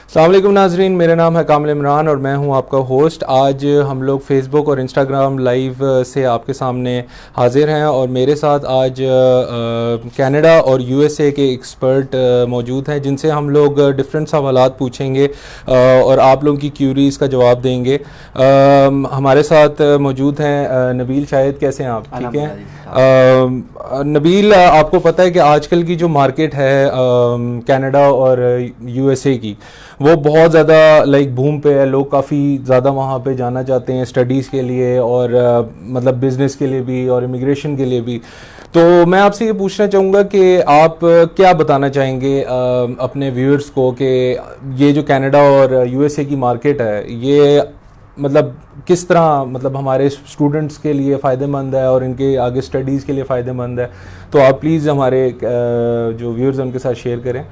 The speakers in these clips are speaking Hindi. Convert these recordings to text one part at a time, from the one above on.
अस्सलाम वालेकुम नाजरीन, मेरा नाम है कामिल इमरान और मैं हूं आपका होस्ट। आज हम लोग फेसबुक और इंस्टाग्राम लाइव से आपके सामने हाजिर हैं और मेरे साथ आज कनाडा और यूएसए के एक्सपर्ट मौजूद हैं जिनसे हम लोग डिफरेंट सवालात पूछेंगे और आप लोगों की क्यूरीज़ का जवाब देंगे। हमारे साथ मौजूद हैं नबील। शाहिद, कैसे हैं आप? ठीक हैं नबील, आपको पता है कि आजकल की जो मार्केट है कनाडा और यूएसए की, वो बहुत ज़्यादा बूम पे है। लोग काफ़ी ज़्यादा वहाँ पे जाना चाहते हैं स्टडीज़ के लिए और मतलब बिज़नेस के लिए भी और इमिग्रेशन के लिए भी। तो मैं आपसे ये पूछना चाहूँगा कि आप क्या बताना चाहेंगे अपने व्यूअर्स को कि ये जो कनाडा और यूएसए की मार्केट है, ये मतलब किस तरह मतलब हमारे स्टूडेंट्स के लिए फ़ायदेमंद है और इनके आगे स्टडीज़ के लिए फ़ायदेमंद है। तो आप प्लीज़ हमारे जो व्यूअर्स हैं उनके साथ शेयर करें।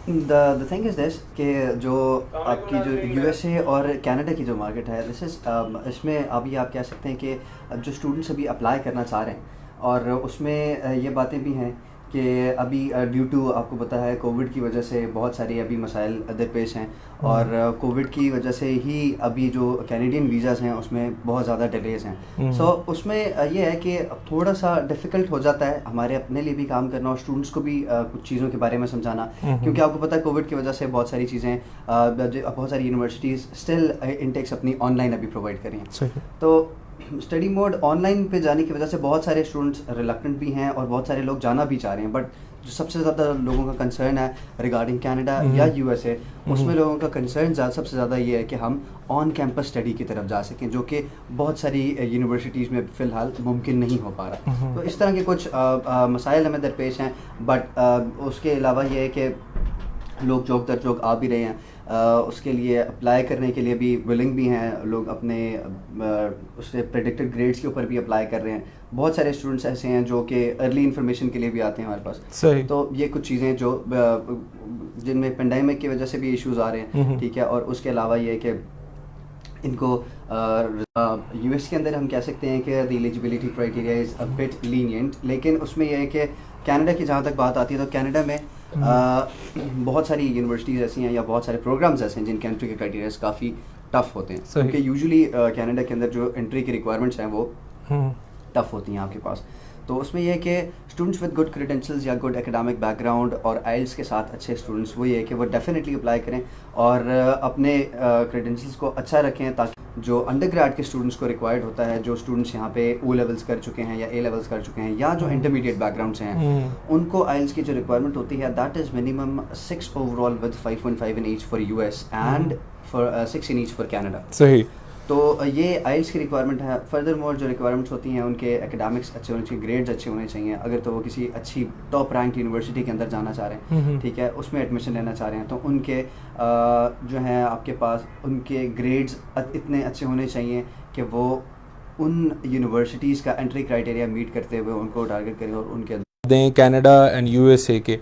द थिंग इज़ दिस कि जो आपकी जो यूएसए और कनाडा की जो मार्केट है, दिस इज़ इसमें अभी आप कह सकते हैं कि जो स्टूडेंट्स अभी अप्लाई करना चाह रहे हैं और उसमें ये बातें भी हैं कि अभी ड्यू टू आपको पता है कोविड की वजह से बहुत सारे अभी मसाइल दरपेश हैं और कोविड की वजह से ही अभी जो कैनेडियन वीज़ाज़ हैं उसमें बहुत ज़्यादा डिलेज हैं। सो उसमें ये है कि थोड़ा सा डिफ़िकल्ट हो जाता है हमारे अपने लिए भी काम करना और स्टूडेंट्स को भी कुछ चीज़ों के बारे में समझाना, क्योंकि आपको पता है कोविड की वजह से बहुत सारी चीज़ें बहुत सारी यूनिवर्सिटीज़ स्टिल इनटेक्स अपनी ऑनलाइन अभी प्रोवाइड कर रही हैं। तो स्टडी मोड ऑनलाइन पे जाने की वजह से बहुत सारे स्टूडेंट्स रिलक्टेंट भी हैं और बहुत सारे लोग जाना भी चाह रहे हैं, बट जो सबसे ज़्यादा लोगों का कंसर्न है रिगार्डिंग कनाडा या यूएसए, उसमें लोगों का कंसर्न सबसे ज़्यादा ये है कि हम ऑन कैंपस स्टडी की तरफ जा सकें, जो कि बहुत सारी यूनिवर्सिटीज़ में फ़िलहाल मुमकिन नहीं हो पा रहा। तो इस तरह के कुछ मसाइल हमें दरपेश हैं, बट उसके अलावा ये है कि लोग चौक दर चौक आ भी रहे हैं, उसके लिए अप्लाई करने के लिए भी विलिंग भी हैं लोग, अपने उससे प्रेडिक्टेड ग्रेड्स के ऊपर भी अप्लाई कर रहे हैं। बहुत सारे स्टूडेंट्स ऐसे हैं जो कि अर्ली इन्फॉर्मेशन के लिए भी आते हैं हमारे पास। सही। तो ये कुछ चीज़ें जो जिनमें पेंडेमिक की वजह से भी इश्यूज़ आ रहे हैं, ठीक है। और उसके अलावा ये है कि इनको यूएस के अंदर हम कह सकते हैं कि the eligibility criteria is a bit lenient, लेकिन उसमें यह है कि कनाडा की जहाँ तक बात आती है तो कनाडा में बहुत सारी यूनिवर्सिटीज़ ऐसी हैं या बहुत सारे प्रोग्राम्स ऐसे हैं जिनके एंट्री के क्राइटेरियाज काफ़ी टफ होते हैं, क्योंकि यूजुअली कनाडा के अंदर जो एंट्री की रिक्वायरमेंट्स हैं वो टफ होती हैं आपके पास। तो उसमें यह है कि स्टूडेंट्स विद गुड क्रेडेंशियल्स या गुड एकेडमिक बैकग्राउंड और आइल्स के साथ अच्छे स्टूडेंट्स, वो ये है कि वो डेफिनेटली अप्लाई करें और अपने क्रेडेंशियल्स को अच्छा रखें, ताकि जो अंडर ग्रेड के स्टूडेंट्स को रिक्वायर्ड होता है, जो स्टूडेंट्स यहाँ पे ओ लेवल्स कर चुके हैं या ए लेवल्स कर चुके हैं या जो इंटरमीडिएट बैकग्राउंड से हैं, उनको आइल्स की जो रिक्वायरमेंट होती है that is minimum 6 overall with 5.5 in each for US and for 6 in each for Canada. सही। तो ये आइल्स की रिक्वायरमेंट है। फर्दर मोर जो रिक्वायरमेंट्स होती हैं उनके एकेडमिक्स अच्छे होने चाहिए, ग्रेड्स अच्छे होने चाहिए। अगर तो वो किसी अच्छी टॉप रैंक यूनिवर्सिटी के अंदर जाना चाह रहे हैं, ठीक है, उसमें एडमिशन लेना चाह रहे हैं, तो उनके जो हैं आपके पास उनके ग्रेड्स इतने अच्छे होने चाहिए कि वो उन यूनिवर्सिटीज़ का एंट्री क्राइटेरिया मीट करते हुए उनको टारगेट करें और उनके दें कनाडा एंड यूएसए के।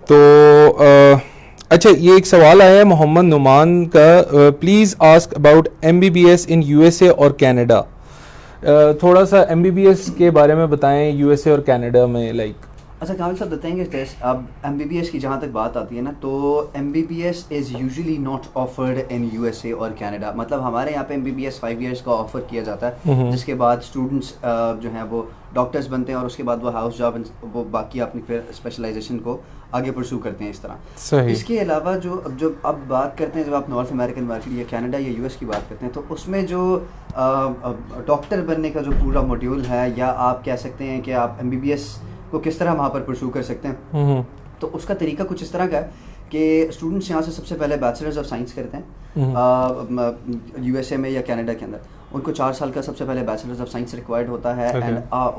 तो अच्छा, ये एक सवाल आया है मोहम्मद नुमान का, please ask about MBBS in USA और कनाडा। थोड़ा सा एमबीबीएस के बारे में बताएं यूएसए और कनाडा में। अच्छा कामिल साहब, द थिंग इज दिस, अब एमबीबीएस की जहाँ तक बात आती है ना, तो MBBS is usually not offered in USA और कनाडा। मतलब हमारे यहाँ पे एमबीबीएस 5 इयर्स का ऑफर किया जाता है, जिसके बाद स्टूडेंट्स जो हैं वो डॉक्टर्स बनते हैं और उसके बाद वो हाउस जॉब, वो बाकी अपनी फिर स्पेशलाइजेशन को आगे परस्यू करते हैं इस तरह। सही। इसके अलावा जो अब बात करते हैं, जब आप नॉर्थ अमेरिकन मार्केट या कनाडा या यूएस की बात करते हैं, तो उसमें जो डॉक्टर बनने का जो पूरा मॉड्यूल है, या आप कह सकते हैं कि आप एमबीबीएस को किस तरह वहाँ पर परस्यू कर सकते हैं, तो उसका तरीका कुछ इस तरह का है कि स्टूडेंट्स यहाँ से सबसे पहले बैचलर्स ऑफ साइंस करते हैं यूएसए में या कनाडा के अंदर। उनको 4 साल का सबसे पहले बैचलर्स ऑफ साइंस रिक्वायर्ड होता है, एंड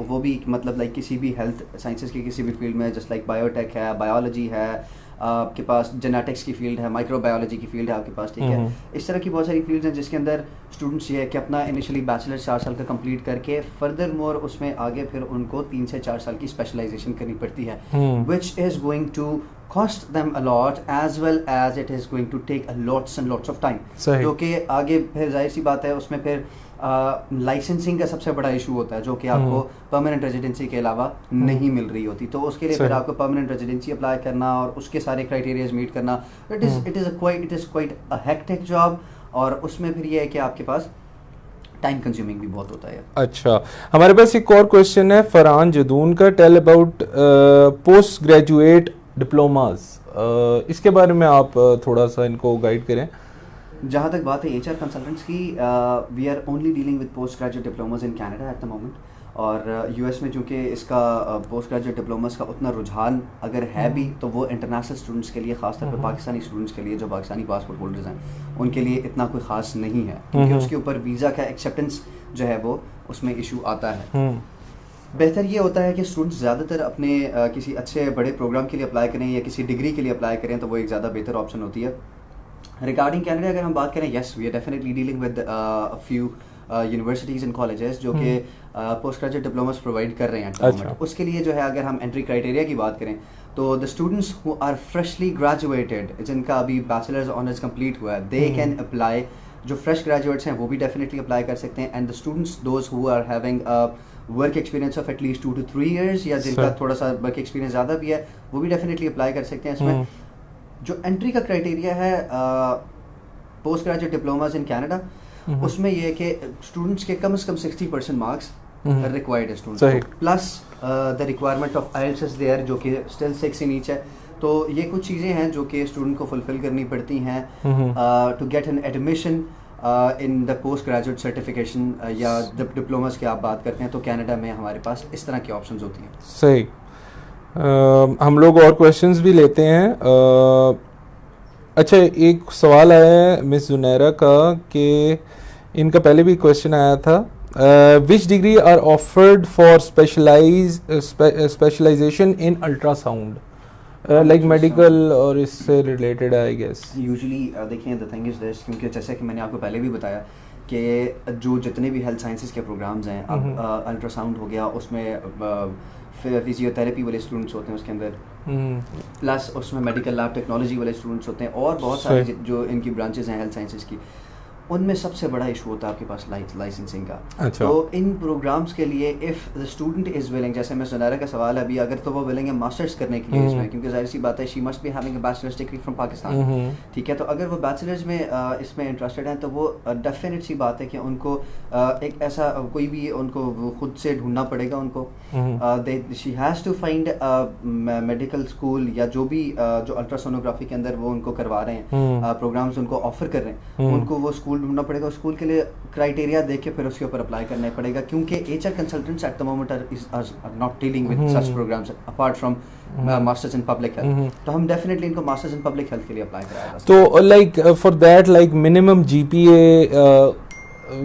वो भी मतलब किसी भी हेल्थ साइंसेस की किसी भी फील्ड में, जस्ट लाइक बायोटेक है, बायोलॉजी है, आपके पास जेनेटिक्स की फील्ड है, माइक्रोबायोलॉजी की फील्ड है आपके पास, ठीक है। इस तरह की बहुत सारी फील्ड्स हैं जिसके अंदर स्टूडेंट्स ये है कि अपना इनिशियली बैचलर 4 साल का कंप्लीट करके फर्दर मोर उसमें आगे फिर उनको 3 से 4 साल की स्पेशलाइजेशन करनी पड़ती है, which is going to cost them a lot as well as it is going to take a lots and lots of time. सही। जो कि आगे फिर जाहिर सी बात है उसमें फिर लाइसेंसिंग का सबसे बड़ा इशू होता है जो कि आपको परमानेंट रेजिडेंसी के अलावा नहीं मिल रही होती, तो उसके लिए फिर आपको परमानेंट रेजिडेंसी अप्लाई करना और उसके सारे क्राइटेरियाज मीट करना, it is quite a hectic job, और उसमें फिर ये है कि आपके पास टाइम कंज्यूमिंग भी बहुत होता है। अच्छा, हमारे पास एक और क्वेश्चन है फरहान जदून का, tell about post graduate diplomas, इसके बारे में आप थोड़ा सा इनको गाइड करें। जहाँ तक बात है HR कंसल्टेंट्स की, we are only dealing with post graduate diplomas in Canada at the moment, और US में चूँकि इसका पोस्ट ग्रेजुएट डिप्लोमास का उतना रुझान अगर है भी तो वो इंटरनेशनल स्टूडेंट्स के लिए, खासतौर पर पाकिस्तानी स्टूडेंट्स के लिए जो पाकिस्तानी पासपोर्ट होल्डर्स हैं उनके लिए इतना कोई ख़ास नहीं है, क्योंकि उसके ऊपर वीज़ा का एक्सेप्टेंस जो है वो उसमें इशू आता है। बेहतर ये होता है कि स्टूडेंट्स ज़्यादातर अपने किसी अच्छे बड़े प्रोग्राम के लिए अप्लाई करें या किसी डिग्री के लिए अप्लाई करें, तो वो एक ज़्यादा बेहतर ऑप्शन होती है। रिगार्डिंग कैनेडा अगर हम बात करें, yes we are definitely dealing with a few universities and colleges जो कि पोस्ट ग्रेजुएट डिप्लोमास प्रोवाइड कर रहे हैं। अच्छा। उसके लिए जो है अगर हम एंट्री क्राइटेरिया की बात करें तो the students who are freshly graduated, जिनका अभी बैचलर्स ऑनर्स कंप्लीट हुआ है, दे कैन अप्लाई। जो फ्रेश ग्रेजुएट्स हैं वो भी डेफिनेटली अप्लाई कर सकते हैं, and the students those who are having work experience of at least 2 to 3 years या जिनका थोड़ा सा वर्क एक्सपीरियंस ज़्यादा भी है वो भी डेफिनेटली अप्लाई कर सकते हैं। इसमें जो एंट्री का क्राइटेरिया है post graduate diplomas in Canada, उसमें ये है कि स्टूडेंट्स के कम से कम 60% मार्क्स रिक्वायर्ड है students, plus the requirement of IELTS is there जो कि स्टिल 6 in each है। तो ये कुछ चीज़ें हैं जो कि स्टूडेंट को फुलफिल करनी पड़ती हैं to get an admission in the post graduate certification या डिप्लोमास की आप बात करते हैं तो कनाडा में हमारे पास इस तरह की ऑप्शंस होती हैं। सही। हम लोग और क्वेश्चंस भी लेते हैं। अच्छा, एक सवाल आया है मिस जुनैरा का कि इनका पहले भी क्वेश्चन आया था, which degree are offered for specialisation in ultrasound, like medical और इससे रिलेटेड आई गेस। यूजुअली देखिए द थिंग इज दिस, क्योंकि जैसे कि मैंने आपको पहले भी बताया कि जो जितने भी हेल्थ साइंसेस के प्रोग्राम्स हैं, अब अल्ट्रासाउंड हो गया, उसमें फिजियोथेरेपी वाले स्टूडेंट्स होते हैं उसके अंदर, प्लस उसमें मेडिकल लैब टेक्नोलॉजी वाले स्टूडेंट्स होते हैं, और बहुत सारे जो इनकी ब्रांचेस हैं हेल्थ साइंसेस की, उनमें सबसे बड़ा इशू होता है आपके पास लाइसेंसिंग का। अच्छा। तो इन प्रोग्राम्स के लिए if the student is willing, जैसे मैं सुनारा का सवाल है अभी, अगर तो वो विलिंग है मास्टर्स करने के लिए इसमें, क्योंकि जाहिर सी बात है she must be having a bachelors degree from Pakistan, ठीक है। तो अगर वो बैचलर्स में इसमें इंटरेस्टेड हैं तो वो डेफिनेट सी बात है कि उनको एक ऐसा कोई भी उनको खुद से ढूंढना पड़ेगा उनको, she has to find medical school या जो भी जो अल्ट्रासोनोग्राफी के अंदर वो उनको करवा रहे हैं प्रोग्राम्स उनको ऑफर कर रहे हैं, उनको वो स्कूल ढूंढना पड़ेगा। स्कूल के लिए क्राइटेरिया देख के फिर उसके ऊपर अप्लाई करना पड़ेगा, क्योंकि HR consultants at the moment are not dealing with such programmes apart from masters in public health. तो हम डेफिनेटली इनको मास्टर्स इन पब्लिक हेल्थ के लिए अप्लाई कराएगा। तो like for that like minimum GPA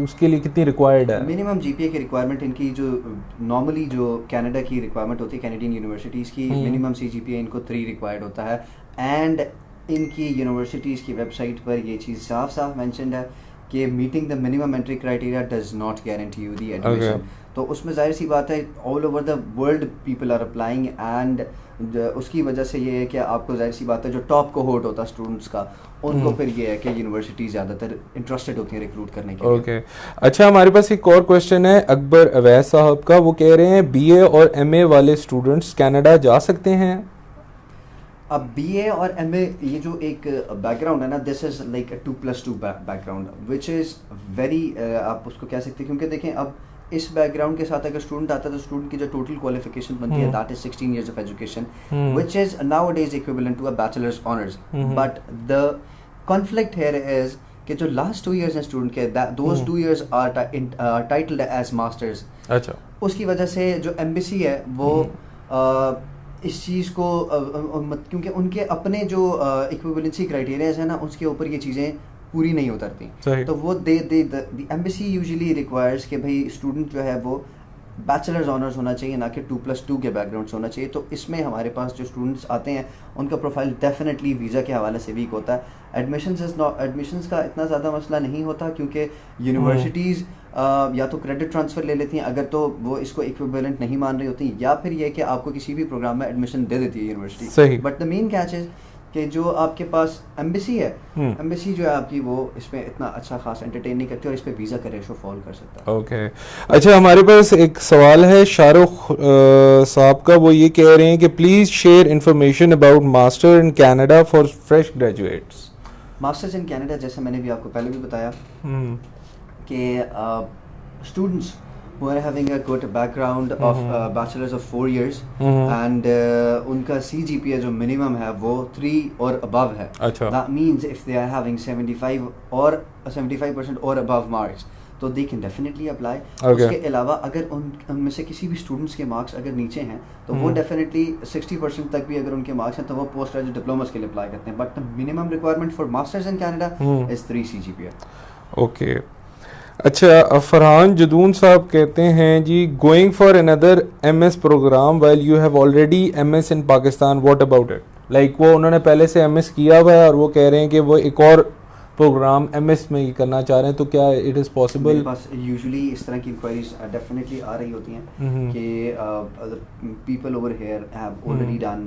उसके लिए कितनी रिक्वायर्ड है? मिनिमम GPA की रिक्वायरमेंट इनकी जो नॉर्मली जो कनाडा की रिक्वायरमेंट होती है कैनेडियन यूनिवर्सिटीज़ की, मिनिमम CGPA इनको 3 रिक्वायर्ड होता है, एंड इनकी यूनिवर्सिटीज़ की वेबसाइट पर ये चीज़ साफ साफ मेंशन्ड है कि meeting the minimum entry criteria does not guarantee you the admission. तो उसमें जाहिर सी बात है all over the world people are applying, and उसकी वजह से ये है कि आपको जाहिर सी बात है जो टॉप कोहोर्ट होता है स्टूडेंट्स का, उनको फिर ये है कि यूनिवर्सिटी ज़्यादातर इंटरेस्टेड होती है रिक्रूट करने के लिए। ओके। अच्छा, हमारे पास एक और क्वेश्चन है अकबर अवैस साहब का, वो कह रहे हैं BA और MA वाले स्टूडेंट्स कनाडा जा सकते हैं? अब BA और MA ये जो एक बैकग्राउंड है ना, this is like a 2+2 background which is very, आप उसको कह सकते हैं, क्योंकि देखें अब इस बैकग्राउंड के साथ अगर स्टूडेंट आता है तो स्टूडेंट की जो टोटल क्वालिफिकेशन बनती है that is 16 years of education, which is nowadays equivalent to a bachelor's honors, but the conflict here is कि जो लास्ट 2 years हैं स्टूडेंट के, those 2 years are titled as masters। अच्छा। उसकी वजह से जो एम्बेसी है वो इस चीज़ को क्योंकि उनके अपने जो इक्विवेलेंसी क्राइटेरियाज है ना, उसके ऊपर ये चीज़ें पूरी नहीं उतरती, तो वो द एम्बेसी यूजुअली रिक्वायर्स कि भाई स्टूडेंट जो है वो बैचलर्स ऑनर्स होना चाहिए, ना कि 2+2 के बैकग्राउंड से होना चाहिए। तो इसमें हमारे पास जो स्टूडेंट्स आते हैं उनका प्रोफाइल डेफिनेटली वीज़ा के हवाले से वीक होता है। एडमिशन्स का इतना ज़्यादा मसला नहीं होता, क्योंकि यूनिवर्सिटीज़ या तो क्रेडिट ट्रांसफ़र ले लेती हैं अगर तो वो इसको इक्विवेलेंट नहीं मान रही होती, या फिर ये कि आपको किसी भी प्रोग्राम में एडमिशन दे देती है यूनिवर्सिटी। सही। But the main catch is कि जो आपके पास एम्बेसी है, एम्बेसी जो है आपकी वो इसमें इतना अच्छा खास एंटरटेन नहीं करती और इस पे वीज़ा का रेशो फॉल कर सकता है। ओके अच्छा, हमारे पास एक सवाल है शाहरुख साहब का, वो ये कह रहे हैं कि please share information about master in Canada for fresh graduates. Masters in Canada, जैसे मैंने भी आपको पहले भी बताया कि students who are having a good background of bachelor's of 4 years and उनका CGPA जो minimum है वो 3 और above है। अच्छा। That means if they are having 75 or 75% or above marks तो they can definitely apply। उसके अलावा अगर उनमें से किसी भी स्टूडेंट्स के मार्क्स अगर नीचे हैं तो वो डेफिनेटली 60% तक भी अगर उनके मार्क्स हैं तो वो पोस्ट ग्रेजुएट डिप्लोमास के लिए अप्लाई करते हैं। But the minimum requirement for masters in Canada is 3 CGPA। Okay अच्छा, फरहान जदून साहब कहते हैं जी, going for another MS program while you have already MS in Pakistan, what about it? Like वो उन्होंने पहले से MS किया हुआ है और वो कह रहे हैं कि वो एक और प्रोग्राम MS में ही करना चाह रहे हैं, तो क्या इट इज़ पॉसिबल? मेरे पास यूजुअली इस तरह की इंक्वायरीज डेफिनेटली आ रही होती हैं कि people over here have already done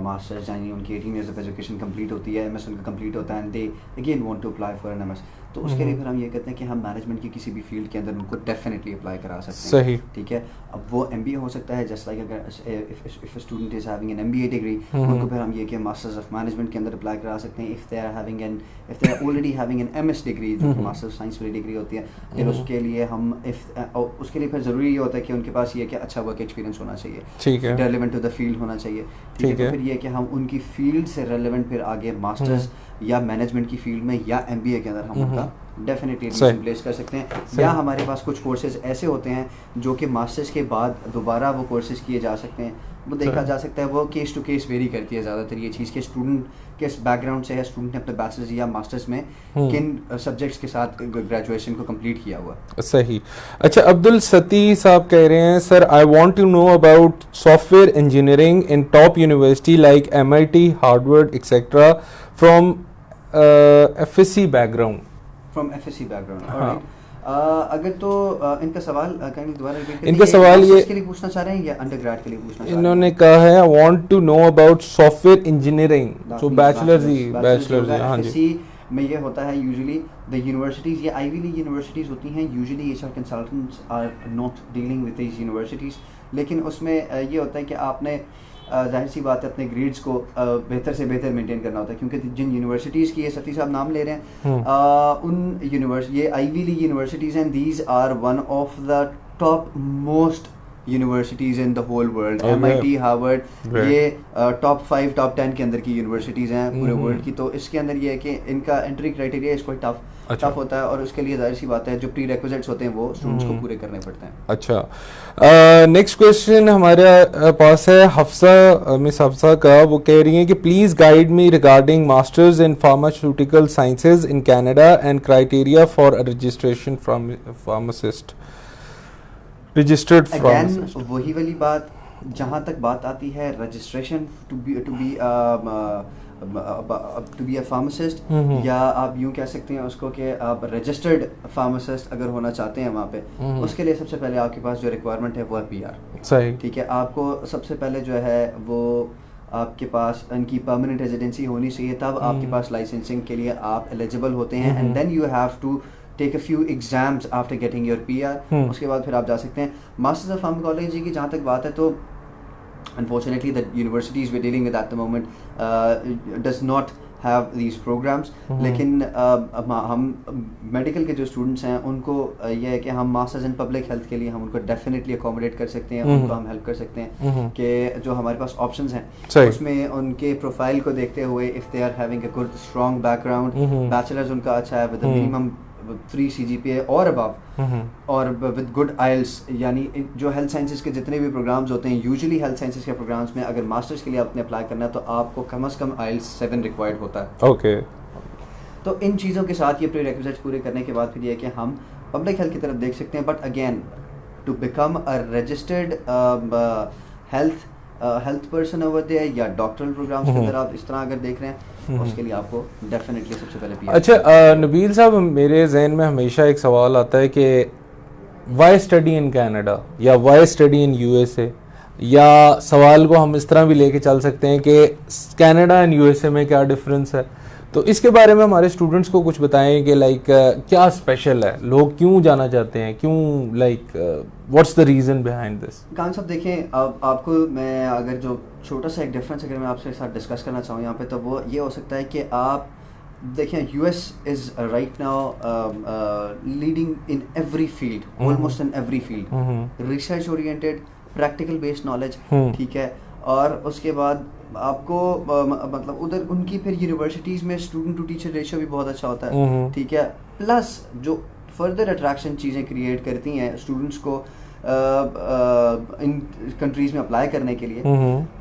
masters, यानी उनकी 18 इयर्स ऑफ एजुकेशन कंप्लीट होती है, MS उनका कंप्लीट होता है and they again want to apply for an MS। तो उसके लिए फिर हम ये कहते हैं कि हम मैनेजमेंट की किसी भी फील्ड के अंदर उनको डेफिनेटली अप्लाई करा सकते हैं। सही। ठीक है, अब वो MBA हो सकता है, जस्ट लाइक अगर if a student is having an MBA degree उनको फिर हम ये कि मास्टर्स ऑफ मैनेजमेंट के अंदर अप्लाई करा सकते हैं। If they are already having an MS degree जो कि मास्टर ऑफ साइंस वाली डिग्री होती है, फिर उसके लिए हम उसके लिए फिर ज़रूरी ये होता है कि उनके पास ये कि अच्छा वर्क एक्सपीरियंस होना चाहिए, ठीक है, रेलेवेंट टू द फील्ड होना चाहिए। ठीक है, तो फिर ये कि हम उनकी फील्ड से रेलेवेंट फिर आगे मास्टर्स या मैनेजमेंट की फील्ड में या MBA के अंदर हम उनका डेफिनेटली एडमिशन प्लेस कर सकते हैं। या हमारे पास कुछ कोर्सेज ऐसे होते हैं जो कि मास्टर्स के बाद दोबारा वो कोर्सेज किए जा सकते हैं। वो देखा जा सकता है, वो केस टू केस वेरी करती है ज़्यादातर ये चीज़ कि स्टूडेंट किस बैकग्राउंड से है, स्टूडेंट ने अपने बैचलर्स या मास्टर्स में किन सब्जेक्ट्स के साथ ग्रेजुएशन को कंप्लीट किया हुआ। सही। अच्छा, अब्दुल सती साहब कह रहे हैं, sir I want to know about software engineering in top university like MIT, Harvard etcetera from FSC background. From FSC background. अगर तो इनका सवाल दोबारा रिपीट करें। इनका सवाल ये के लिए पूछना चाह रहे हैं या अंडरग्रेड के लिए पूछना चाह रहे हैं? इन्होंने कहा है I want to know about software engineering, जो बैचलर्स। हाँ जी, में ये होता है यूजुअली द यूनिवर्सिटीज़, ये आईवी लीग यूनिवर्सिटीज़ होती हैं, usually HR consultants are not dealing with these universities, लेकिन उसमें ये होता है कि आपने जाहिर सी बात है अपने ग्रेड्स को बेहतर से बेहतर मेंटेन करना होता है, क्योंकि जिन यूनिवर्सिटीज़ की ये सती साहब नाम ले रहे हैं उन ये आईवी लीग यूनिवर्सिटीज़ हैं, these are one of the top most universities in the whole world. MIT, Harvard, ये टॉप 5 टॉप 10 के अंदर की यूनिवर्सिटीज़ हैं पूरे वर्ल्ड की। तो इसके अंदर ये है कि इनका एंट्री क्राइटेरिया इसको टफ होता है और उसके लिए जाहिर सी बात है जो प्री रिक्विजिट्स होते हैं वो स्टूडेंट्स को पूरे करने पड़ते हैं। अच्छा, नेक्स्ट क्वेश्चन हमारे पास है हफ्सा, मिस हफ्सा का। वो कह रही हैं कि please guide me regarding masters in pharmaceutical sciences in Canada and criteria for registration from pharmacist, registered pharmacist. वही वाली बात, जहाँ तक बात आती है registration to be a pharmacist, या आप यूँ कह सकते हैं उसको कि आप रजिस्टर्ड फार्मासिस्ट अगर होना चाहते हैं वहाँ पे, उसके लिए सबसे पहले आपके पास जो रिक्वायरमेंट है वो है PR। सही। ठीक है, आपको सबसे पहले जो है वो आपके पास इनकी परमानेंट रेजिडेंसी होनी चाहिए, तब आपके पास लाइसेंसिंग के लिए आप एलिजिबल होते हैं। And then you have to take a few exams after getting your PR। उसके बाद फिर आप जा सकते हैं। मास्टर्स ऑफ फार्माकोलॉजी की जहाँ तक बात है तो unfortunately the universities we're dealing with at the moment does not have these programs। लेकिन हम मेडिकल के जो स्टूडेंट्स हैं उनको ये है कि हम मास्टर्स इन पब्लिक हेल्थ के लिए हम उनको डेफिनेटली अकोमोडेट कर सकते हैं, उनको हम हेल्प कर सकते हैं कि जो हमारे पास ऑप्शंस हैं उसमें उनके प्रोफाइल को देखते हुए if they are having a good strong background, bachelors उनका अच्छा है विद मिनिमम 3 CGPA और अबव, और विद गुड IELTS, यानी जो हेल्थ साइंसेज के जितने भी प्रोग्राम्स होते हैं यूजुअली हेल्थ साइंसेज के प्रोग्राम्स में अगर मास्टर्स के लिए आपने अप्लाई करना है तो आपको कम से कम IELTS 7 रिक्वायर्ड होता है। ओके। तो इन चीज़ों के साथ ये प्री रिक्विजिट्स पूरे करने के बाद फिर ये कि हम पब्लिक हेल्थ की तरफ देख सकते हैं। But again to become a registered health person over there या डॉक्टरल प्रोग्राम्स के अंदर आप इस तरह अगर देख रहे हैं उसके लिए आपको डेफिनेटली सबसे पहले PR। अच्छा, नबील साहब, मेरे जहन में हमेशा एक सवाल आता है कि वाई स्टडी इन कनाडा या वाई स्टडी इन यूएसए, या सवाल को हम इस तरह भी लेके चल सकते हैं कि कनाडा एंड यूएसए में क्या डिफरेंस है। तो इसके बारे में हमारे स्टूडेंट्स को कुछ बताएं कि लाइक क्या स्पेशल है, लोग क्यों जाना चाहते हैं, क्यों, like what's the reason behind this. Khan sahab देखें, अब आपको मैं अगर जो छोटा सा एक डिफरेंस अगर मैं आपसे साथ डिस्कस करना चाहूँ यहाँ पे, तो वो ये हो सकता है कि आप देखें US is right now leading in every field, almost in every field, research oriented, practical based knowledge, ठीक है। और उसके बाद आपको मतलब उधर उनकी फिर यूनिवर्सिटीज़ में स्टूडेंट टू टीचर रेशियो भी बहुत अच्छा होता है, ठीक है। प्लस जो फर्दर अट्रैक्शन चीज़ें क्रिएट करती हैं स्टूडेंट्स को इन कंट्रीज़ में अप्लाई करने के लिए,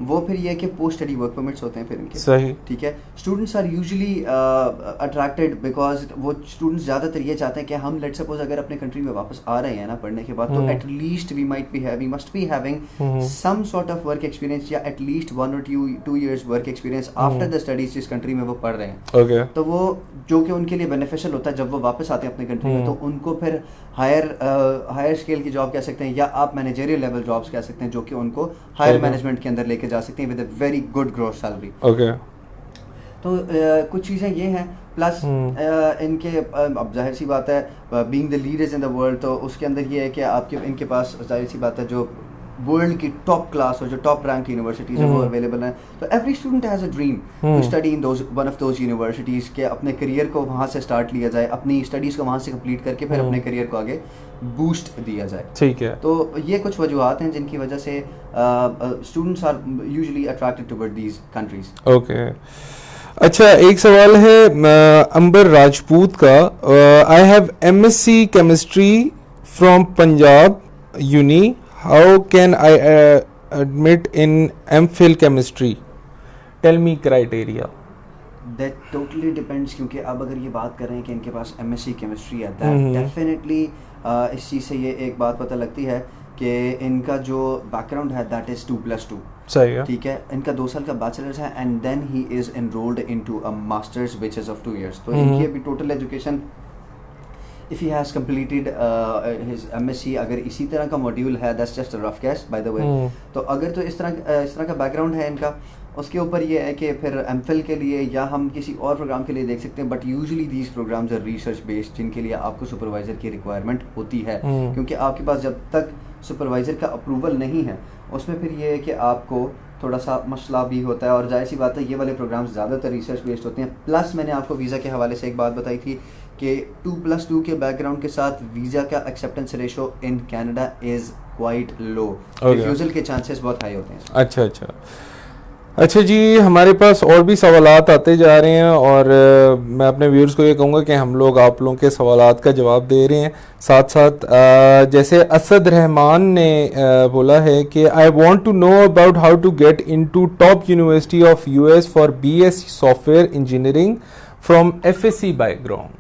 वो फिर ये कि पोस्ट स्टडी वर्क परमिट्स होते हैं फिर इनके, सही, ठीक है। Students are usually attracted because वो स्टूडेंट्स ज़्यादातर ये चाहते हैं कि हम लेट सपोज अगर अपने कंट्री में वापस आ रहे हैं ना पढ़ने के बाद, तो at least we must be having some sort of work experience, या at least 1 or 2 years work experience after the studies जिस कंट्री में वो पढ़ रहे हैं। okay. तो वो जो कि उनके लिए बेनिफिशियल होता है जब वो वापस आते हैं अपने कंट्री में, तो उनको फिर हायर स्केल की जॉब कह सकते हैं, या आप मैनेजरियल लेवल जॉब्स कह सकते हैं, जो कि उनको हायर मैनेजमेंट के अंदर लेके जा सकते हैं with a very good growth salary. Okay, तो कुछ चीज़ें ये हैं। प्लस इनके अब जाहिर सी बात है, being the leaders in the world, तो उसके अंदर ये है कि आपके इनके पास जाहिर सी बात है जो वर्ल्ड की टॉप क्लास और जो टॉप रैंक यूनिवर्सिटीज़ है वो अवेलेबल हैं। तो every student has a dream to study in one of those universities, के अपने करियर को वहाँ से स्टार्ट लिया जाए, अपनी स्टडीज़ को वहाँ से कंप्लीट करके फिर अपने करियर को आगे बूस्ट दिया जाए, ठीक है। तो ये कुछ वजूहत हैं जिनकी वजह से students are usually attracted toward these countries. Okay, अच्छा, एक सवाल है अंबर राजपूत का। I have MSc chemistry from Punjab uni, how can I admit in MPhil chemistry, tell me criteria. That totally depends, क्योंकि अब अगर ये बात कर रहे हैं कि इनके पास एमएससी केमिस्ट्री है, दैट डेफिनेटली इस चीज़ से ये एक बात पता लगती है कि इनका जो बैकग्राउंड है दैट इज़ 2+2, सही है, ठीक है। इनका 2 साल का बैचलर्स है and then he is enrolled into a masters which is of 2 years। तो इनकी अभी total education, if he has completed his MSc, अगर इसी तरह का मॉड्यूल है, that's just a rough guess by the way, तो अगर तो इस तरह का बैकग्राउंड है इनका, उसके ऊपर ये है कि फिर एमफिल के लिए या हम किसी और प्रोग्राम के लिए देख सकते हैं, but usually these programmes are research based, जिनके लिए आपको सुपरवाइज़र की रिक्वायरमेंट होती है, क्योंकि आपके पास जब तक सुपरवाइज़र का अप्रूवल नहीं है, उसमें फिर ये है कि आपको थोड़ा सा मसला भी होता है। और जाहिर सी बात है ये वाले प्रोग्राम्स ज़्यादातर रिसर्च बेस्ड होते हैं। प्लस मैंने आपको वीज़ा के हवाले से एक बात बताई थी कि 2+2 के बैकग्राउंड के साथ वीज़ा का acceptance ratio in Canada is quite low, refusal के चांसेस बहुत हाई होते हैं। अच्छा अच्छा जी, हमारे पास और भी सवालात आते जा रहे हैं, और मैं अपने व्यूअर्स को ये कहूँगा कि हम लोग आप लोगों के सवालात का जवाब दे रहे हैं साथ साथ। जैसे असद रहमान ने बोला है कि I want to know about how to get into top university of US for BSc software engineering from FSc background.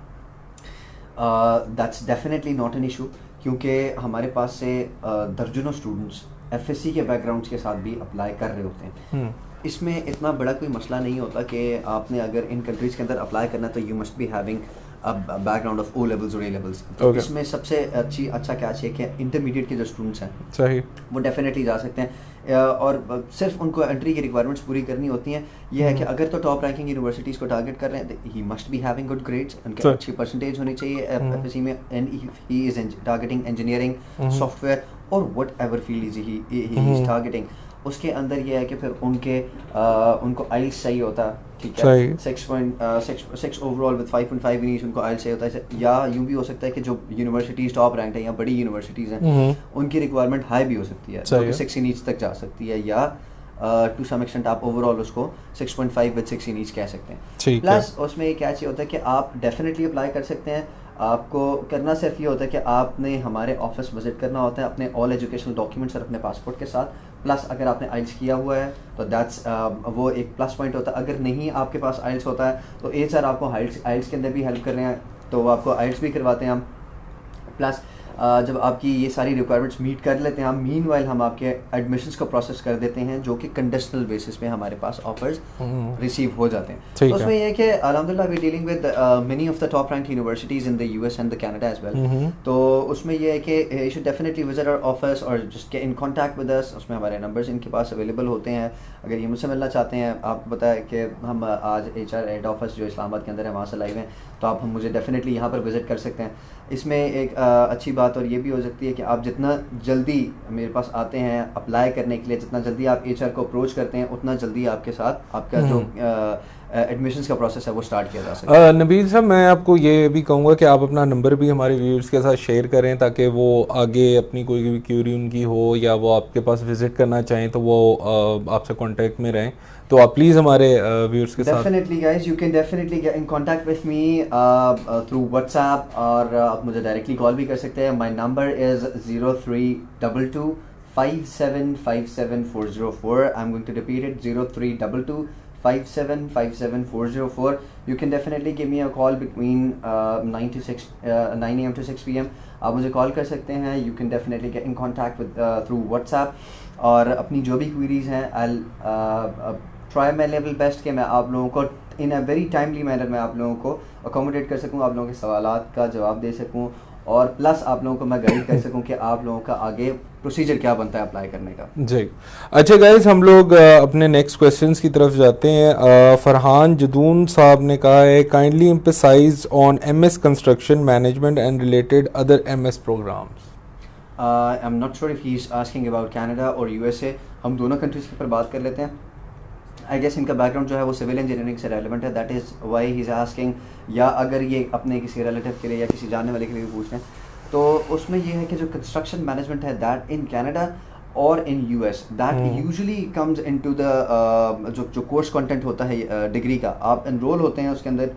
That's definitely not an issue, क्योंकि हमारे पास से दर्जनों स्टूडेंट्स एफएससी के बैकग्राउंड्स के साथ भी अप्लाई कर रहे होते हैं। इसमें इतना बड़ा कोई मसला नहीं होता कि आपने अगर इन कंट्रीज़ के अंदर अप्लाई करना तो you must be having a background of O levels और A levels। इसमें सबसे अच्छा क्या चाहिए कि इंटरमीडिएट के जो स्टूडेंट्स हैं सही, वो डेफिनेटली जा सकते हैं, और सिर्फ उनको एंट्री की रिक्वायरमेंट्स पूरी करनी होती हैं। यह है कि अगर तो टॉप रैंकिंग यूनिवर्सिटीज़ को टारगेट कर रहे हैं, he must be having good grades, उनके अच्छी परसेंटेज होनी चाहिए एफएससी में, and he is targeting engineering, software और whatever field he is targeting. उसके अंदर ये है कि फिर उनको आइल्स चाहिए होता है, ठीक है, 6 ओवरऑल विद 5.5 इन ईच उनको आइल्स चाहिए होता है। या यूँ भी हो सकता है कि जो यूनिवर्सिटीज़ टॉप रैंक है या बड़ी यूनिवर्सिटीज़ हैं उनकी रिक्वायरमेंट हाई भी हो सकती है, जो कि 6 इन ईच तक जा सकती है, या टू सम एक्सटेंट आप ओवरऑल उसको 6.5 विद 6 इन ईच कह सकते हैं। प्लस उसमें ये क्या चाहिए होता है कि आप डेफिनेटली अप्लाई कर सकते हैं। आपको करना सिर्फ ये होता है कि आपने हमारे ऑफिस विजिट करना होता है अपने ऑल एजुकेशनल डॉक्यूमेंट्स और अपने पासपोर्ट के साथ। प्लस अगर आपने आइल्स किया हुआ है तो दैट्स वो एक प्लस पॉइंट होता है। अगर नहीं आपके पास आइल्स होता है तो सर आपको आइल्स के अंदर भी हेल्प कर रहे हैं, तो वो आपको आइल्स भी करवाते हैं हम। प्लस जब आपकी ये सारी रिक्वायरमेंट्स मीट कर लेते हैं हम, मीनवाइल हम आपके एडमिशन्स को प्रोसेस कर देते हैं, जो कि कंडीशनल बेसिस पे हमारे पास ऑफर्स रिसीव हो जाते हैं। तो उसमें ये है कि अल्हम्दुलिल्लाह we dealing with many of the top rank universities in the US and the Canada as well. तो उसमें ये है कि you should definitely visit our office और just get in contact with us. उसमें हमारे नंबर्स इनके पास अवेलेबल होते हैं। अगर ये मुझसे मिलना चाहते हैं, आपको पता है कि हम आज HR हेड ऑफिस जो इस्लामाबाद के अंदर है वहाँ से लाइव हैं, तो आप हम मुझे डेफिनेटली यहाँ पर विज़िट कर सकते हैं। इसमें एक अच्छी बात और ये भी हो सकती है कि आप जितना जल्दी मेरे पास आते हैं अप्लाई करने के लिए, जितना जल्दी आप HR को अप्रोच करते हैं, उतना जल्दी आपके साथ आपका जो एडमिशन्स का प्रोसेस है वो स्टार्ट किया जा सकता है। नबील साहब, मैं आपको ये भी कहूँगा कि आप अपना नंबर भी हमारे व्यूअर्स के साथ शेयर करें, ताकि वो आगे अपनी कोई भी क्यूरी उनकी हो या वो आपके पास विज़िट करना चाहें तो वो आपसे कांटेक्ट में रहें। तो आप प्लीज़ हमारे व्यूअर्स के साथ definitely guys, you can definitely get in contact with me through WhatsApp, और आप मुझे डायरेक्टली कॉल भी कर सकते हैं। My number is 0322 5757404। I am going to repeat it, 0322 5757404। You can definitely give me a call between 9 AM to 6 PM. आप मुझे कॉल कर सकते हैं। You can definitely get in contact with through WhatsApp, और अपनी जो भी क्वेरीज हैं I'll try my level best कि मैं आप लोगों को in a very timely manner में आप लोगों को accommodate कर सकूँ, आप लोगों के सवालात का जवाब दे सकूँ, और प्लस आप लोगों को मैं गाइड कर सकूं कि आप लोगों का आगे प्रोसीजर क्या बनता है अप्लाई करने का। जी अच्छा गाइस, हम लोग अपने नेक्स्ट क्वेश्चंस की तरफ जाते हैं। फरहान जदून साहब ने कहा है, kindly emphasise on MS construction management and related other MS programmes. I am not sure if he is asking about Canada और USA। हम दोनों कंट्रीज़ के ऊपर बात कर लेते हैं। आई गेस इनका बैकग्राउंड जो है वो सिविल इंजीनियरिंग से रेलिवेंट है, that is why he is asking. या अगर ये अपने किसी रिलेटिव के लिए या किसी जानने वाले के लिए भी पूछ रहे हैं, तो उसमें ये है कि जो कंस्ट्रक्शन मैनेजमेंट है दैट इन कनाडा और इन US that usually comes into the जो कोर्स कंटेंट होता है डिग्री का, आप एनरोल होते हैं उसके अंदर,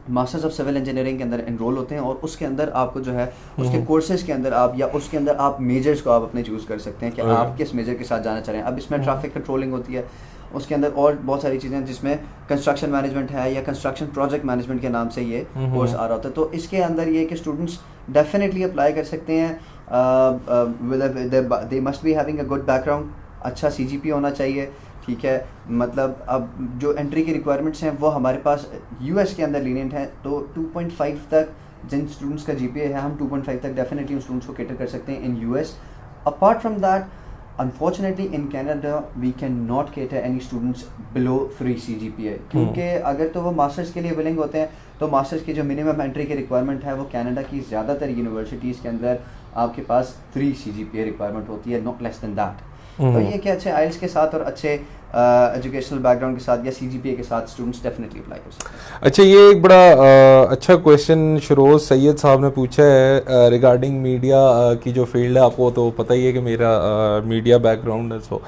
मास्टर्स ऑफ सिविल इंजीनियरिंग के अंदर एनरोल होते हैं, और उसके अंदर आपको जो है उसके कोर्सेज के अंदर आप या उसके अंदर आप मेजर्स को आप अपने चूज़ कर सकते हैं कि आप किस मेजर के साथ जाना चाह रहे हैं। अब इसमें ट्रैफिक कंट्रोलिंग होती है, उसके अंदर और बहुत सारी चीज़ें जिसमें कंस्ट्रक्शन मैनेजमेंट है या कंस्ट्रक्शन प्रोजेक्ट मैनेजमेंट के नाम से ये कोर्स आ रहा होता है। तो इसके अंदर ये कि स्टूडेंट्स डेफिनेटली अप्लाई कर सकते हैं। They must be having a good background, अच्छा CGP होना चाहिए, ठीक है। मतलब अब जो एंट्री की रिक्वायरमेंट्स हैं वो हमारे पास US के अंदर लीनियंट हैं, तो 2.5 तक जिन स्टूडेंट्स का GPA है, हम 2.5 तक डेफिनेटली उन स्टूडेंट्स को कैटर कर सकते हैं in US। Apart from that, unfortunately in Canada we can not cater any students below 3 CGPA, क्योंकि अगर तो वो मास्टर्स के लिए विलिंग होते हैं तो मास्टर्स की जो मिनिमम एंट्री की रिक्वायरमेंट है वो कनाडा की ज़्यादातर यूनिवर्सिटीज़ के अंदर आपके पास 3 CGPA रिक्वायरमेंट होती है, नॉट लेस दैन दैट। तो ये कि अच्छे IELTS के साथ और अच्छे एजुकेशनल बैकग्राउंड के साथ या CGPA के साथ स्टूडेंट्स डेफिनेटली अप्लाई कर सकते हैं। अच्छा, ये एक बड़ा अच्छा क्वेश्चन शरोज सैयद साहब ने पूछा है रिगार्डिंग मीडिया की जो फील्ड है। आपको तो पता ही है कि मेरा मीडिया बैकग्राउंड है। सो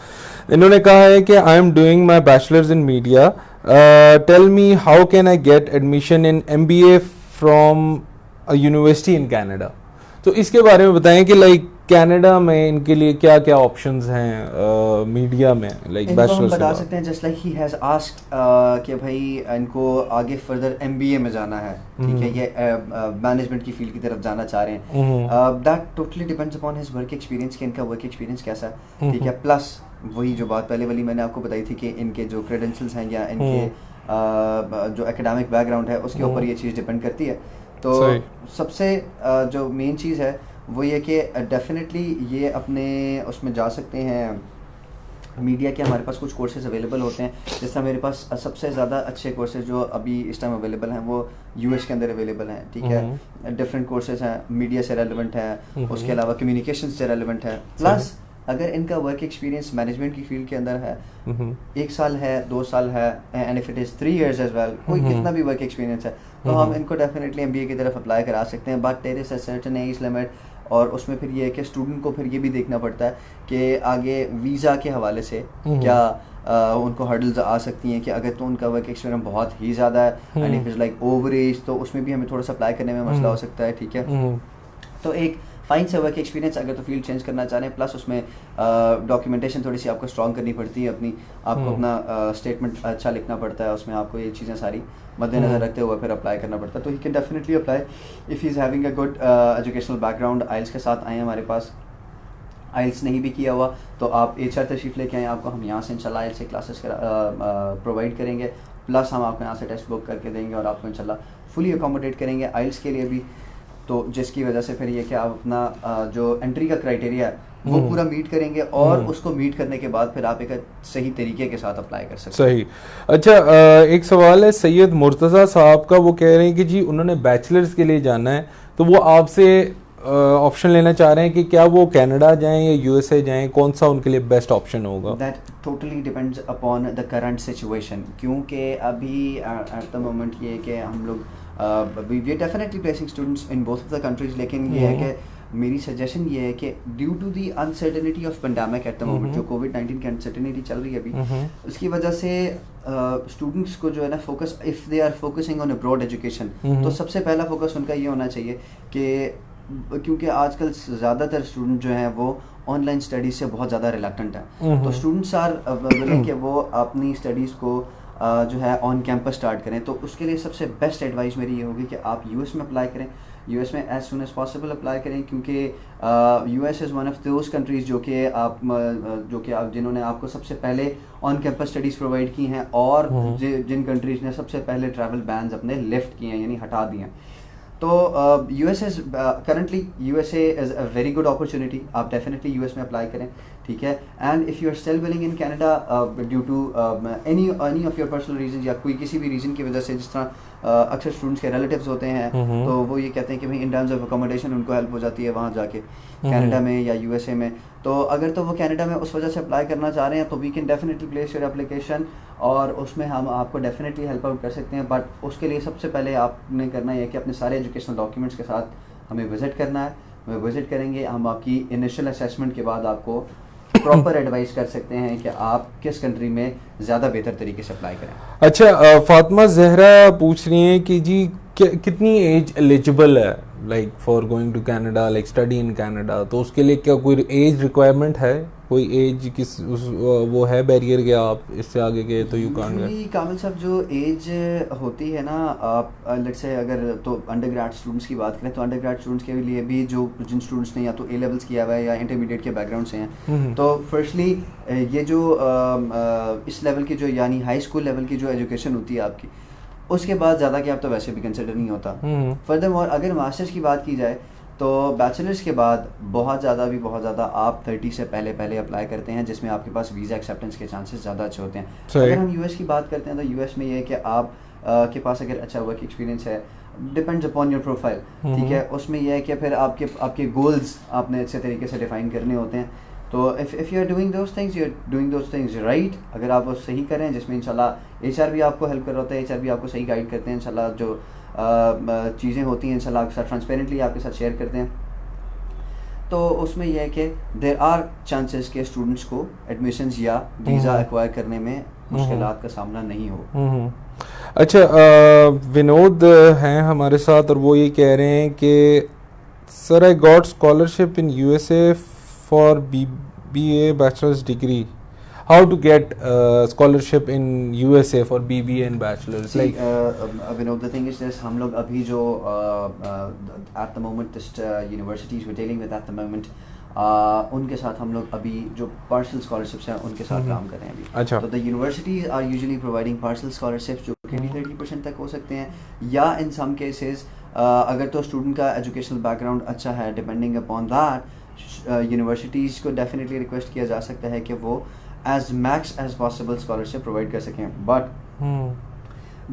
इन्होंने कहा है कि I am doing my bachelors in media, tell me how can I get admission in MBA from a university in Canada. तो इसके बारे में बताएं कि लाइक कनाडा में इनके लिए क्या क्या ऑप्शंस हैं मीडिया में, लाइक बैचलर्स बता सकते हैं। Just like he has asked कि भाई इनको आगे फर्दर MBA में जाना है, ठीक है, ये मैनेजमेंट की फील्ड की तरफ जाना चाह रहे हैं। That totally depends upon his work experience कि इनका वर्क एक्सपीरियंस कैसा है, ठीक है। प्लस वही जो बात पहले वाली मैंने आपको बताई थी कि इनके जो क्रेडेंशियल्स हैं या इनके जो एकेडमिक बैकग्राउंड है उसके ऊपर ये चीज़ डिपेंड करती है। तो सबसे जो मेन चीज़ है वो ये कि डेफिनेटली ये अपने उसमें जा सकते हैं मीडिया के। हमारे पास कुछ कोर्सेज अवेलेबल होते हैं, जैसे मेरे पास सबसे ज़्यादा अच्छे कोर्सेज जो अभी इस टाइम अवेलेबल हैं वो US के अंदर अवेलेबल हैं, ठीक है। डिफरेंट कोर्सेज हैं, मीडिया से रेलिवेंट है, उसके अलावा कम्युनिकेशन से रेलिवेंट है। प्लस अगर इनका वर्क एक्सपीरियंस मैनेजमेंट की फील्ड के अंदर है, 1 साल है, 2 साल है, and if it is 3 years as well, कोई कितना भी वर्क एक्सपीरियंस है, तो हम इनको डेफिनेटली MBA की तरफ अप्लाई करा सकते हैं। But there is a certain age limit, और उसमें फिर ये है कि स्टूडेंट को फिर ये भी देखना पड़ता है कि आगे वीज़ा के हवाले से क्या उनको हर्डल्स आ सकती हैं कि अगर तो उनका वर्क एक्सपीरियंस बहुत ही ज़्यादा है and if is like over age, तो उसमें भी हमें थोड़ा सा अप्लाई करने में मसला हो सकता है, ठीक है। तो एक फाइन से वर्क एक्सपीरियंस, अगर तो फील्ड चेंज करना चाह रहे हैं, प्लस उसमें डॉक्यूमेंटेशन थोड़ी सी आपको स्ट्रॉन्ग करनी पड़ती है अपनी, आपको अपना स्टेटमेंट अच्छा लिखना पड़ता है, उसमें आपको ये चीज़ें सारी मद्देनजर रखते हुए फिर अप्लाई करना पड़ता है। तो he can definitely apply if he is having a good educational background. IELTS के साथ आए हमारे पास, आइल्स नहीं भी किया हुआ तो आप HR तशरीफ़ लेके आएँ, आपको हम यहाँ से इंशाल्लाह आइल्स से क्लासेस प्रोवाइड करेंगे, प्लस हम आपको यहाँ से टेस्ट बुक करके देंगे और आपको इंशाल्लाह फुली अकोमोडेट करेंगे आइल्स के लिए भी। तो जिसकी वजह से फिर ये कि आप अपना जो एंट्री का क्राइटेरिया है वो पूरा मीट करेंगे, और उसको मीट करने के बाद फिर आप एक सही तरीके के साथ अप्लाई कर सकते हैं। सही। अच्छा, एक सवाल है सैयद मुर्तज़ा साहब का, वो कह रहे हैं कि जी उन्होंने बैचलर्स के लिए जाना है, तो वो आपसे ऑप्शन लेना चाह रहे हैं कि क्या वो कनाडा जाएं या USA जाएं, कौन सा उनके लिए बेस्ट ऑप्शन होगा? That totally depends upon the current situation, क्योंकि अभी एट द मोमेंट ये कि हम लोग we are definitely placing students in both of the countries, लेकिन ये है कि मेरी सजेशन ये है कि due to the uncertainty of pandemic at the moment, जो कोविड-19 की अनसर्टेनिटी चल रही है अभी, उसकी वजह से स्टूडेंट्स को जो है ना focus, if they are focusing on abroad education, तो सबसे पहला फोकस उनका ये होना चाहिए कि क्योंकि आजकल ज़्यादातर स्टूडेंट जो हैं वो ऑनलाइन स्टडीज़ से बहुत ज़्यादा रिलक्टेंट हैं, तो स्टूडेंट्स आर विलिंग कि वो अपनी स्टडीज़ को जो है ऑन कैंपस स्टार्ट करें। तो उसके लिए सबसे बेस्ट एडवाइस मेरी ये होगी कि आप US में अप्लाई करें, US में as soon as possible apply करें, क्योंकि US is one of those countries जो कि आप जिन्होंने आपको सबसे पहले ऑन कैंपस स्टडीज़ प्रोवाइड की हैं, और जिन कंट्रीज़ ने सबसे पहले ट्रैवल बैन्स अपने लिफ्ट किए हैं, यानी हटा दिए हैं। तो US is currently USA is a very good opportunity, आप डेफिनेटली US में अप्लाई करें, ठीक है। And if you are still willing in Canada due to any of your personal reason, या कोई किसी भी रीज़न की वजह से, जिस तरह अक्सर स्टूडेंट्स के रिलेटिव्स होते हैं, तो वो ये कहते हैं कि भाई इन टर्म्स ऑफ अकोमोडेशन उनको हेल्प हो जाती है वहाँ जाके कनाडा में या USA में, तो अगर तो वो कनाडा में उस वजह से अप्लाई करना चाह रहे हैं तो we can definitely place your application, और उसमें हम आपको डेफिनेटली हेल्प आउट कर सकते हैं। बट उसके लिए सबसे पहले आपने करना है कि अपने सारे एजुकेशनल डॉक्यूमेंट्स के साथ हमें विज़िट करना है, हमें विज़िट करेंगे, हम आपकी इनिशियल असेसमेंट के बाद आपको प्रॉपर एडवाइस कर सकते हैं कि आप किस कंट्री में ज़्यादा बेहतर तरीके से अप्लाई करें। अच्छा, फातिमा जहरा पूछ रही हैं कि जी कितनी एज एलिजिबल है like for going to Canada, like study in Canada, तो उसके लिए क्या कोई एज रिक्वायरमेंट है, कोई एज वो है बैरियर, क्या आप इससे आगे गए तो यू कांट गेट? कामिल साहब, जो एज होती है ना, आप लेट्स से अगर तो अंडर ग्रेड स्टूडेंट्स की बात करें तो अंडर ग्रेड स्टूडेंट्स के लिए भी जिन स्टूडेंट्स ने या तो A लेवल्स किया हुआ है या इंटरमीडिएट के बैकग्राउंड से हैं, तो फर्स्टली ये जो इस लेवल की जो यानी हाई स्कूल लेवल की जो एजुकेशन होती है आपकी, उसके बाद ज़्यादा कि आप तो वैसे भी कंसिडर नहीं होता। फर्दरमोर अगर मास्टर्स की बात की जाए तो बैचलर्स के बाद बहुत ज़्यादा आप 30 से पहले अप्लाई करते हैं, जिसमें आपके पास वीज़ा एक्सेप्टेंस के चांसेस ज़्यादा अच्छे होते हैं। अगर हम US की बात करते हैं तो US में ये है कि आप के पास अगर अच्छा वर्क एक्सपीरियंस है, डिपेंड्स अपॉन योर प्रोफाइल, ठीक है, उसमें यह है कि फिर आपके गोल्स आपने अच्छे तरीके से डिफाइन करने होते हैं। तो if you are doing those things right, अगर आप वो सही करें, जिसमें इंशाल्लाह HR भी आपको हेल्प कर रहा होता है, HR भी आपको सही गाइड करते हैं, इंशाल्लाह जो चीज़ें होती हैं इंशाल्लाह आपके साथ ट्रांसपेरेंटली आपके साथ शेयर करते हैं, तो उसमें यह है कि देयर आर चांसेस के स्टूडेंट्स को एडमिशन्स या वीज़ा एक्वायर करने में मुश्किलात का सामना नहीं हो। अच्छा, विनोद हैं हमारे साथ और वो ये कह रहे हैं कि sir I got scholarship in USA for BBA bachelors degree, how to get scholarship in USA for BBA and bachelor's? See, Vinod, the thing is this, हम लोग अभी जो at the moment universities we're dealing with at the moment, उनके साथ हम लोग अभी जो partial scholarships हैं उनके साथ काम कर रहे हैं अभी। अच्छा। तो the universities are usually providing partial scholarships जो कि 30% तक हो सकते हैं, या in some cases अगर तो स्टूडेंट का एजुकेशनल बैकग्राउंड अच्छा है, डिपेंडिंग अपॉन दैट यूनिवर्सिटीज़ को डेफिनेटली रिक्वेस्ट किया जा सकता है कि वो as max as possible scholarship provide कर सकें, but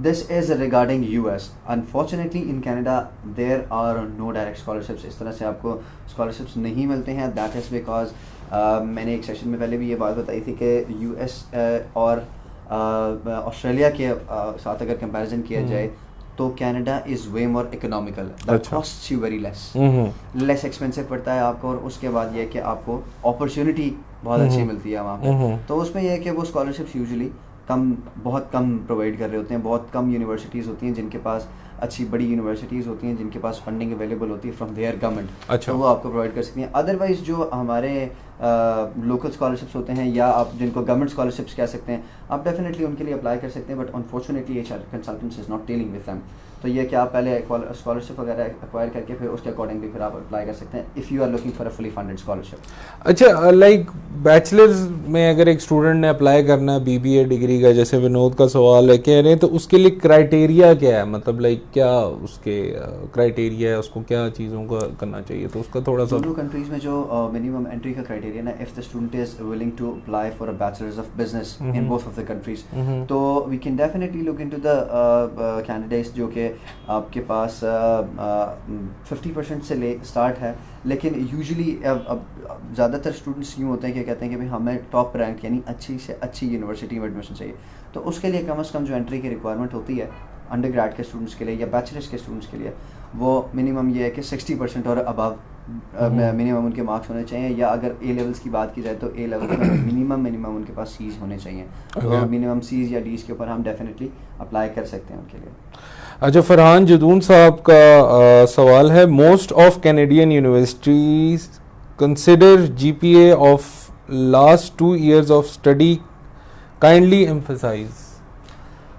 this is regarding US. Unfortunately in Canada there are no direct scholarships, इस तरह से आपको scholarships नहीं मिलते हैं। That is because मैंने एक सेशन में पहले भी ये बात बताई थी कि US और ऑस्ट्रेलिया के साथ अगर कंपैरिजन किया जाए तो Canada is way more economical, that costs you very less expensive पड़ता है आपको, और उसके बाद ये है कि आपको अपॉर्चुनिटी बहुत अच्छी मिलती है वहाँ पे। तो उसमें यह है कि वो स्कॉलरशिप्स यूजुअली बहुत कम प्रोवाइड कर रहे होते हैं। बहुत कम यूनिवर्सिटीज़ होती हैं जिनके पास अच्छी बड़ी यूनिवर्सिटीज़ होती हैं जिनके पास फंडिंग अवेलेबल होती है फ्रॉम देयर गवर्नमेंट। अच्छा। तो वो आपको प्रोवाइड कर सकती हैं। अदरवाइज़ जो हमारे लोकल स्कॉलरशिप्स होते हैं या आप जिनको गवर्नमेंट स्कॉलरशिप्स कह सकते हैं, आप डेफिनेटली उनके लिए अप्लाई कर सकते हैं, but unfortunately consultants is not dealing with them. तो ये कि आप पहले स्कॉलरशिप वगैरह एक्वायर करके फिर उसके अकॉर्डिंगली फिर आप अप्लाई कर सकते हैं if you are looking for a fully funded scholarship. अच्छा, लाइक बैचलर्स में अगर एक स्टूडेंट ने अप्लाई करना है बीबीए डिग्री का, जैसे विनोद का सवाल है, कह रहे हैं, तो उसके लिए क्राइटेरिया क्या है? मतलब लाइक क्या उसके क्राइटेरिया है, उसको क्या चीज़ों का करना चाहिए? तो उसका थोड़ा सा दोनों कंट्रीज़ में जो मिनिमम एंट्री का क्राइटेरिया ना, if the student is willing to apply for a bachelors of business in both of the countries, तो we can definitely look into the candidates जो कि आपके पास 50% से ले स्टार्ट है। लेकिन यूजुअली अब ज़्यादातर स्टूडेंट्स यूँ होते हैं कि कहते हैं कि भाई हमें टॉप रैंक यानी अच्छी से अच्छी यूनिवर्सिटी में एडमिशन चाहिए। तो उसके लिए कम से कम जो एंट्री की रिक्वायरमेंट होती है अंडर ग्रेड के स्टूडेंट्स के लिए या बैचलर्स के स्टूडेंट्स के लिए, वो मिनिमम ये है कि 60% और अबव मिनिमम उनके मार्क्स होने चाहिए। या अगर ए लेवल्स की बात की जाए तो ए लेवल में मिनिमम उनके पास सीज होने चाहिए। तो मिनिमम सीज या डीज के ऊपर हम डेफिनेटली अप्लाई कर सकते हैं उनके लिए। अच्छा, फरहान जदून साहब का सवाल है, most of Canadian universities consider GPA of last 2 years of study, kindly emphasize.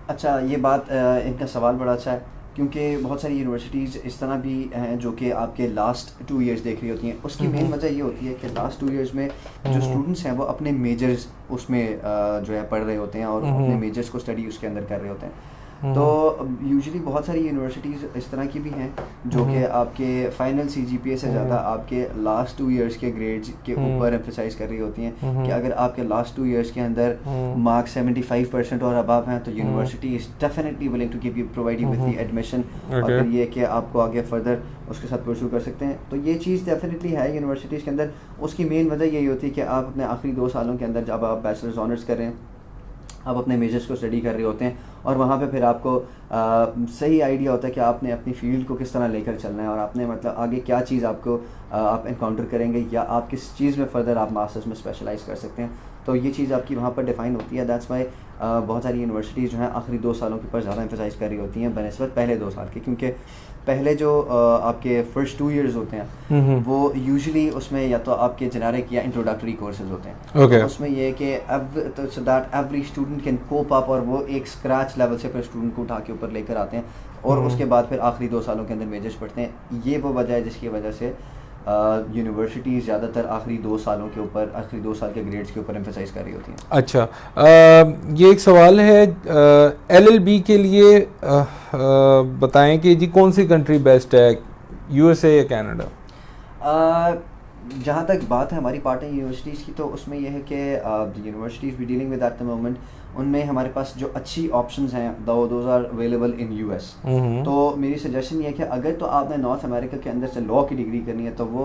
अच्छा, ये बात इनका सवाल बड़ा अच्छा है क्योंकि बहुत सारी यूनिवर्सिटीज़ इस तरह भी हैं जो कि आपके लास्ट 2 years देख रही होती हैं। उसकी मेन वजह ये होती है कि लास्ट 2 years में जो स्टूडेंट्स हैं वो अपने मेजर्स उसमें जो है पढ़ रहे होते हैं और अपने मेजर्स को स्टडी उसके अंदर कर रहे होते हैं। तो यूजुअली बहुत सारी यूनिवर्सिटीज़ इस तरह की भी हैं जो कि आपके फाइनल CGPA से ज़्यादा आपके लास्ट 2 years के ग्रेड्स के ऊपर एम्फसाइज कर रही होती हैं कि अगर आपके लास्ट 2 years के अंदर मार्क्स 75% और अबव हैं तो university is definitely willing to give you provide you with the admission, और फिर ये कि आपको आगे फर्दर उसके साथ परस्यू कर सकते हैं। तो ये चीज़ डेफिनेटली है यूनिवर्सिटीज़ के अंदर। उसकी मेन वजह यही होती है कि आप अपने आखिरी 2 सालों के अंदर जब आप बैचलर्स ऑनर्स कर रहे हैं, आप अपने मेजर्स को स्टडी कर रहे होते हैं और वहाँ पे फिर आपको सही आइडिया होता है कि आपने अपनी फील्ड को किस तरह लेकर चलना है और आपने मतलब आगे क्या चीज़ आपको आप इनकाउंटर करेंगे या आप किस चीज़ में फ़र्दर आप मास्टर्स में स्पेशलाइज कर सकते हैं। तो ये चीज़ आपकी वहाँ पर डिफ़ाइन होती है। दैट्स वाई बहुत सारी यूनिवर्सिटीज़ जो हैं आखिरी 2 सालों के ऊपर ज़्यादा एम्फसाइज कर रही होती हैं बनिस्बत पहले 2 साल के, क्योंकि पहले जो आपके फर्स्ट 2 years होते हैं वो यूजुअली उसमें या तो आपके जेनेरिक या इंट्रोडक्टरी कोर्सेज होते हैं। Okay. उसमें ये है कि so that every student can cope up, और वो एक स्क्रैच लेवल से फिर स्टूडेंट को उठा के ऊपर लेकर आते हैं और उसके बाद फिर आखिरी 2 सालों के अंदर मेजर्स पढ़ते हैं। ये वो वजह है जिसकी वजह से यूनिवर्सिटीज़ ज़्यादातर आखिरी 2 सालों के ऊपर, आखिरी 2 साल के ग्रेड्स के ऊपर एम्फसाइज कर रही होती हैं। अच्छा, ये एक सवाल है LLB के लिए, बताएं कि जी कौन सी कंट्री बेस्ट है, USA या कनाडा? जहाँ तक बात है हमारी पार्टनर यूनिवर्सिटीज़ की, तो उसमें यह है कि यूनिवर्सिटीज़ भी dealing with at the moment, उनमें हमारे पास जो अच्छी ऑप्शंस हैं those are available in US। तो मेरी सजेशन ये है कि अगर तो आपने नॉर्थ अमेरिका के अंदर से लॉ की डिग्री करनी है तो वो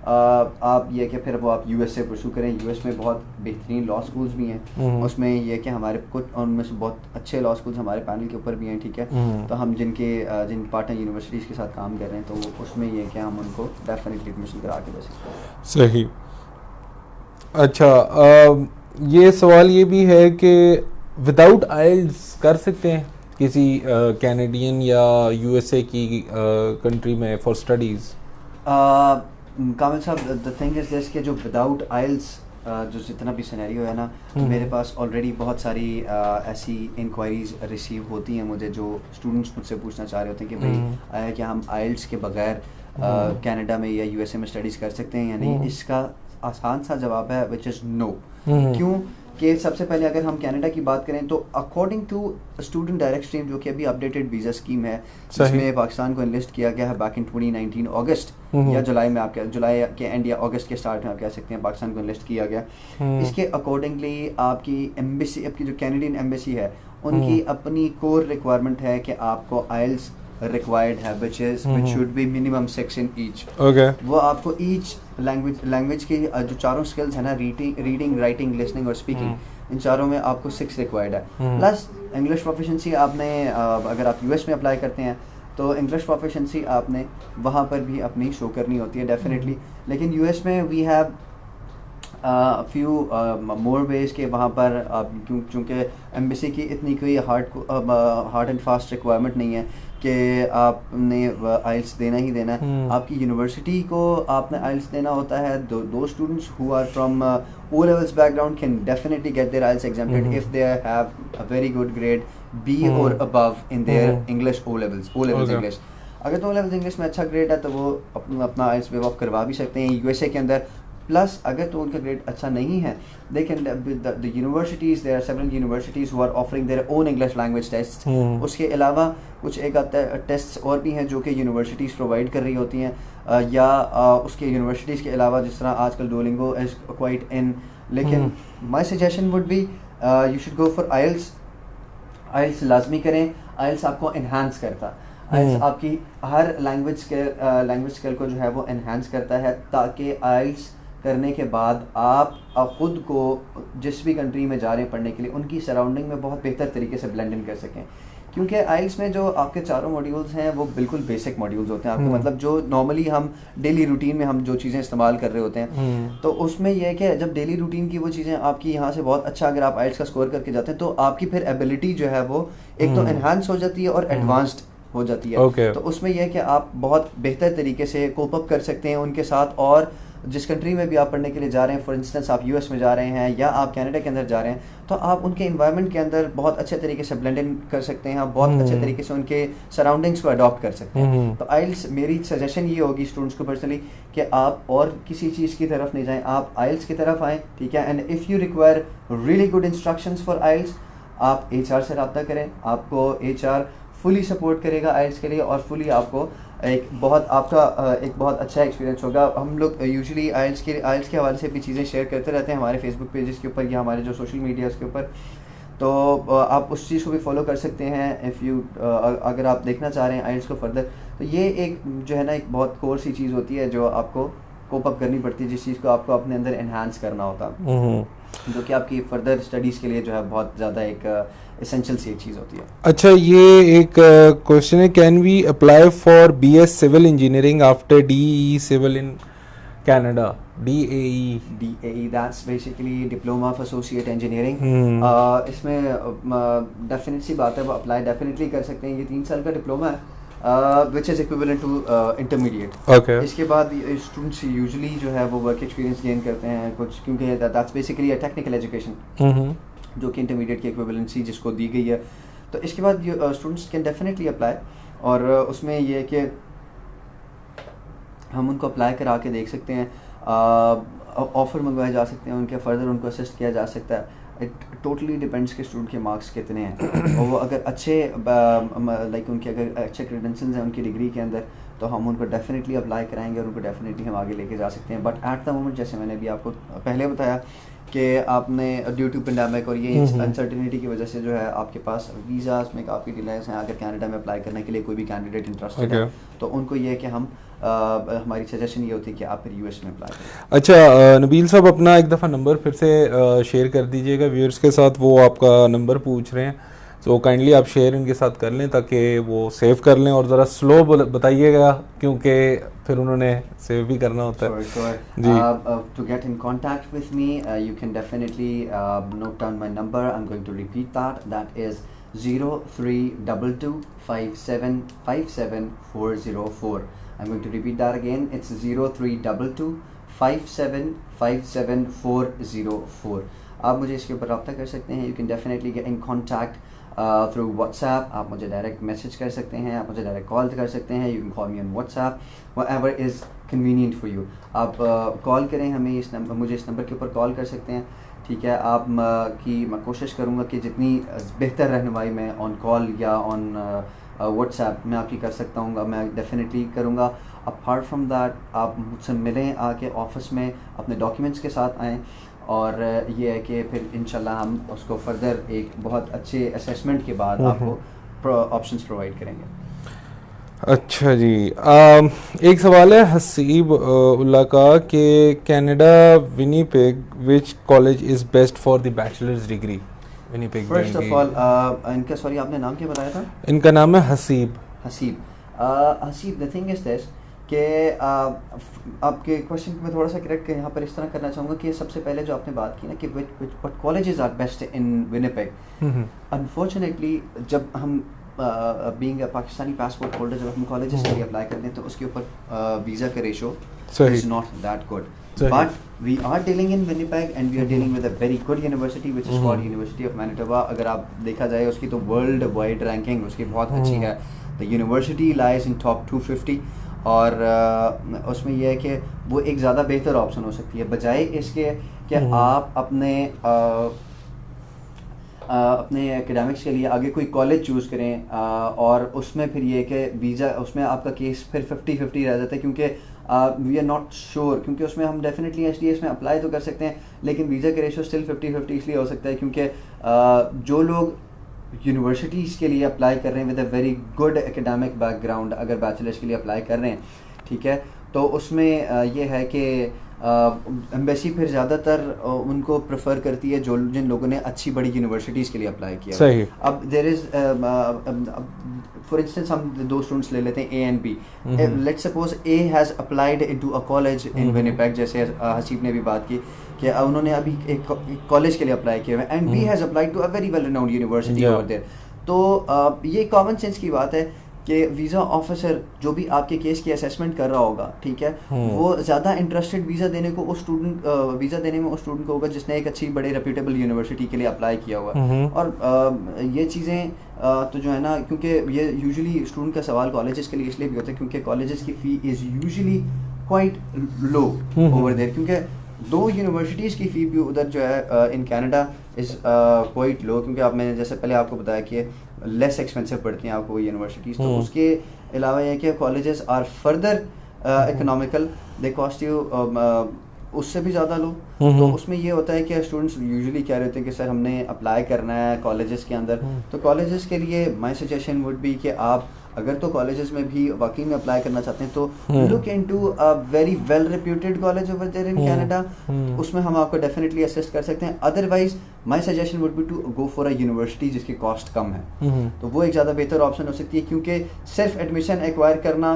आप ये कि फिर वो आप US से परस्यू करें। US में बहुत बेहतरीन लॉ स्कूल्स भी हैं। उसमें ये कि हमारे कुछ उनमें से बहुत अच्छे लॉ स्कूल्स हमारे पैनल के ऊपर भी हैं, ठीक है। तो हम जिन पार्टनर यूनिवर्सिटीज़ के साथ काम कर रहे हैं तो उसमें ये कि हम उनको डेफिनेटली एडमिशन करा के दे सकते हैं। सही। अच्छा, ये सवाल ये भी है कि विदाउट आइल्स कर सकते हैं किसी कैनेडियन या USA की कंट्री में फॉर स्टडीज़? कामिल साहब, द थिंग इज़ दिस कि जो विदाउट आइल्स जो जितना भी सिनेरियो है ना, मेरे पास ऑलरेडी बहुत सारी ऐसी इंक्वायरीज रिसीव होती हैं मुझे, जो स्टूडेंट्स मुझसे पूछना चाह रहे होते हैं कि भाई आया क्या हम आइल्स के बगैर कनाडा में या USA में स्टडीज़ कर सकते हैं या नहीं। इसका आसान सा जवाब है विच इज़ नो। क्यों कि सबसे पहले अगर हम कनाडा की बात करें तो according to student direct stream, जो कि अभी अपडेटेड वीज़ा स्कीम है जिसमें पाकिस्तान को एनलिस्ट किया गया है बैक इन 2019 अगस्त या जुलाई में, आप जुलाई के एंड या अगस्त के स्टार्ट में आप कह सकते हैं पाकिस्तान को एनलिस्ट किया गया। इसके अकॉर्डिंगली आपकी एम्बेसी, आपकी जो कैनेडियन एम्बेसी है उनकी अपनी कोर रिक्वायरमेंट है कि आपको आइल्स required है which should be minimum 6 in each। Okay. वो आपको each लैंग्वेज की जो चारों स्किल्स है ना, रीडिंग राइटिंग लिसनिंग और स्पीकिंग, इन चारों में आपको 6 रिक्वायर्ड है। प्लस इंग्लिश प्रोफिशिएंसी आपने अगर आप US में अप्लाई करते हैं तो इंग्लिश प्रोफिशिएंसी आपने वहाँ पर भी अपनी शो करनी होती है डेफिनेटली। लेकिन US में we have few more ways के वहाँ पर चूँकि एम्बेसी की इतनी कोई हार्ड एंड फास्ट रिक्वायरमेंट नहीं है कि आपने आइल्स देना ही देना है। आपकी यूनिवर्सिटी को आपने आइल्स देना होता है। दो students who are from O levels background can definitely get their IELTS exempted if they have a very good grade B और above in their English O levels English. अगर तो ओ लेवल्स इंग्लिश में अच्छा ग्रेड है तो वो अपना आइल्स वेव ऑफ करवा भी सकते हैं यूएसए के अंदर। प्लस अगर तो उनका ग्रेड अच्छा नहीं है they can the universities there are several universities who are offering their own English language test. उसके अलावा कुछ एक टेस्ट और भी हैं जो कि यूनिवर्सिटीज़ प्रोवाइड कर रही होती हैं या उसके यूनिवर्सिटीज़ के अलावा जिस तरह आजकल डुओलिंगो इज़ क्वाइट इन। लेकिन my suggestion would be you should go for IELTS. IELTS लाजमी करें। आइल्स आपको इन्हांस करता आइल्स आपकी हर लैंग्वेज स्किल को जो है वो इन्हांस करता है ताकि आइल्स करने के बाद आप ख़ुद को जिस भी कंट्री में जा रहे हैं पढ़ने के लिए उनकी सराउंडिंग में बहुत बेहतर तरीके से ब्लेंड इन कर सकें। क्योंकि आइल्स में जो आपके चारों मॉड्यूल्स हैं वो बिल्कुल बेसिक मॉड्यूल्स होते हैं आपके मतलब जो नॉर्मली हम डेली रूटीन में हम जो चीज़ें इस्तेमाल कर रहे होते हैं। तो उसमें यह है कि जब डेली रूटीन की वो चीज़ें आपकी यहाँ से बहुत अच्छा अगर आप आइल्स का स्कोर करके जाते हैं तो आपकी फिर एबिलिटी जो है वो एक तो एनहांस हो जाती है और एडवांस्ड हो जाती है। तो उसमें यह है कि आप बहुत बेहतर तरीके से कोप अप कर सकते हैं उनके साथ। और जिस कंट्री में भी आप पढ़ने के लिए जा रहे हैं, फॉर इंस्टेंस आप यूएस में जा रहे हैं या आप कनाडा के अंदर जा रहे हैं, तो आप उनके इन्वायरमेंट के अंदर बहुत अच्छे तरीके से ब्लेंड इन कर सकते हैं। आप बहुत अच्छे तरीके से उनके सराउंडिंग्स को अडॉप्ट कर सकते हैं। तो आइल्स मेरी सजेशन ये होगी स्टूडेंट्स को पर्सनली कि आप और किसी चीज़ की तरफ नहीं जाएं, आप आइल्स की तरफ आएँ, ठीक है। And if you require really good instructions for IELTS आप HR से रब्ता करें। आपको HR फुली सपोर्ट करेगा आइल्स के लिए और फुली आपको एक बहुत अच्छा एक्सपीरियंस होगा। हम लोग यूजुअली आइल्स के हवाले से भी चीज़ें शेयर करते रहते हैं हमारे फेसबुक पेजेस के ऊपर या हमारे जो सोशल मीडिया के ऊपर। तो आप उस चीज़ को भी फॉलो कर सकते हैं इफ़ यू अगर आप देखना चाह रहे हैं आइल्स को फर्दर। तो ये एक जो है ना एक बहुत कोर सी चीज़ होती है जो आपको कोप अप करनी पड़ती है, जिस चीज़ को आपको अपने अंदर एनहांस करना होता है, जो कि आपकी फर्दर स्टडीज़ के लिए जो है बहुत ज़्यादा एक एसेंशियल सी एक चीज़ होती है। अच्छा, ये एक क्वेश्चन है, can we apply for BS civil engineering after DE civil in Canada? DAE that's basically diploma of associate engineering. इसमें डेफिनेट सी बात है, वो अप्लाई डेफिनेटली कर सकते हैं। ये 3 साल का डिप्लोमा है which is equivalent to intermediate. Okay. इसके बाद स्टूडेंट्स यूजुअली जो है वो वर्क एक्सपीरियंस गेन करते हैं कुछ, क्योंकि that's basically a technical education जो कि इंटरमीडिएट की इक्विवेलेंसी जिसको दी गई है। तो इसके बाद स्टूडेंट्स कैन डेफिनेटली अप्लाई, और उसमें ये है कि हम उनको अप्लाई करा के देख सकते हैं, ऑफ़र मंगवाए जा सकते हैं उनके, फर्दर उनको असिस्ट किया जा सकता है। इट टोटली डिपेंड्स कि स्टूडेंट के मार्क्स कितने हैं और वो अगर अच्छे लाइक उनके अगर अच्छे क्रेडेंशियल्स हैं उनकी डिग्री के अंदर तो हम उनको डेफिनेटली अप्लाई कराएंगे और उनको डेफिनेटली हम आगे लेके जा सकते हैं। बट एट द मोमेंट जैसे मैंने भी आपको पहले बताया कि आपने ड्यू टू पेंडेमिक और ये अनसर्टिनिटी की वजह से जो है आपके पास वीज़ास में काफ़ी डिलेज हैं। अगर कनाडा में अप्लाई करने के लिए कोई भी कैंडिडेट इंटरेस्टेड है तो उनको ये है कि हम हमारी सजेशन ये होती है कि आप फिर यूएस में अप्लाई करें। अच्छा नबील साहब, अपना एक दफ़ा नंबर फिर से शेयर कर दीजिएगा व्यूअर्स के साथ, वो आपका नंबर पूछ रहे हैं, तो काइंडली आप शेयर इनके साथ कर लें ताकि वो सेव कर लें, और ज़रा स्लो बताइएगा क्योंकि फिर उन्होंने सेव भी करना होता है। जी, to get in contact with me you can definitely note down my number. I am going to repeat that is 03225757 I'm going to repeat that again. It's 03225757 आप मुझे इसके ऊपर रब्ता कर सकते हैं। You can definitely get in contact through WhatsApp. आप मुझे डायरेक्ट मैसेज कर सकते हैं, आप मुझे डायरेक्ट कॉल कर सकते हैं। You can call me on WhatsApp, whatever is convenient for you. आप कॉल करें हमें मुझे इस नंबर के ऊपर कॉल कर सकते हैं, ठीक है। मैं कोशिश करूँगा कि जितनी बेहतर रहनुमाई मैं ऑन कॉल या ऑन व्हाट्सएप में आपकी कर सकता हूँ मैं डेफिनेटली करूँगा। अपार्ट फ्रॉम दैट आप मुझसे मिलें आके ऑफिस में, अपने डॉक्यूमेंट्स के साथ आएँ, और ये है कि फिर इंशाल्लाह हम उसको फर्दर एक बहुत अच्छे असेसमेंट के बाद आपको ऑप्शंस प्रोवाइड करेंगे। अच्छा जी, एक सवाल है हसीब उल्ला का कि Canada Winnipeg which college is best for the bachelors degree? First of all इनका सॉरी आपने नाम क्या बताया था? इनका नाम है Haseeb. Haseeb, the thing is this कि आपके क्वेश्चन को मैं थोड़ा सा करेक्ट यहाँ पर इस तरह करना चाहूँगा कि सबसे पहले जो आपने बात की ना कि what colleges are best in Winnipeg, unfortunately जब हम being a Pakistani passport holder जब हम कॉलेजेस के लिए अप्लाई करते हैं तो उसके ऊपर वीज़ा का ratio is not that good, but we are dealing in Winnipeg and we are dealing with a very good university which is called University of Manitoba. अगर आप देखा जाए उसकी तो वर्ल्ड वाइड रैंकिंग उसकी बहुत अच्छी है. The university lies in top 250 और उसमें यह है कि वो एक ज़्यादा बेहतर ऑप्शन हो सकती है बजाय इसके कि आप अपने एकेडमिक्स के लिए आगे कोई कॉलेज चूज़ करें और उसमें फिर ये कि वीज़ा उसमें आपका केस फिर 50-50 रह जाता है क्योंकि वी आर नॉट श्योर, क्योंकि उसमें हम डेफिनेटली एचडीएस में अप्लाई तो कर सकते हैं लेकिन वीज़ा का रेशो स्टिल 50-50 इसलिए हो सकता है क्योंकि जो लोग यूनिवर्सिटीज़ के लिए अप्लाई कर रहे हैं with a very good academic background अगर बैचलर्स के लिए अप्लाई कर रहे हैं, ठीक है, तो उसमें ये है कि एम्बेसी फिर ज़्यादातर उनको प्रेफर करती है जो जिन लोगों ने अच्छी बड़ी यूनिवर्सिटीज़ के लिए अप्लाई किया. सही. अब देयर इज़ फॉर इंस्टेंस हम दो स्टूडेंट्स ले लेते हैं A and B. Let's suppose A has applied into a college in Winnipeg, जैसे हसीब ने भी बात की कि उन्होंने अभी एक कॉलेज के लिए अप्लाई किया है and B has applied to a very well renowned university over there. तो ये कॉमन सेंस की बात है कि वीज़ा ऑफिसर जो भी आपके केस की असेसमेंट कर रहा होगा, ठीक है, वो ज़्यादा इंटरेस्टेड वीज़ा देने को उस स्टूडेंट वीज़ा देने में उस स्टूडेंट को होगा जिसने एक अच्छी बड़े रेप्यूटेबल यूनिवर्सिटी के लिए अप्लाई किया हुआ. और ये चीज़ें तो जो है ना, क्योंकि ये यूजुअली स्टूडेंट का सवाल कॉलेजेस के लिए इसलिए भी होता है क्योंकि कॉलेजेस की fee is usually quite low over there, क्योंकि दो यूनिवर्सिटीज़ की फ़ी भी उधर जो है in Canada is quite low, क्योंकि आप मैंने जैसे पहले आपको बताया कि लेस एक्सपेंसिव पड़ती हैं आपको वो यूनिवर्सिटीज़. तो उसके अलावा यह कि colleges are further economical, they cost you उससे भी ज़्यादा लो. तो उसमें ये होता है कि स्टूडेंट्स यूजुअली कह रहे होते हैं कि सर हमने अप्लाई करना है कॉलेजेस के अंदर, तो कॉलेजेस के लिए माय सजेशन वुड बी कि आप अगर तो कॉलेजेस में भी वाकई में अप्लाई करना चाहते हैं तो look into a very well reputed college over there in Canada. उसमें हम आपको डेफिनेटली असिस्ट कर सकते हैं. Otherwise my suggestion would be to go for a university जिसकी कॉस्ट कम है. तो वो एक ज़्यादा बेहतर ऑप्शन हो सकती है क्योंकि सिर्फ एडमिशन एक्वायर करना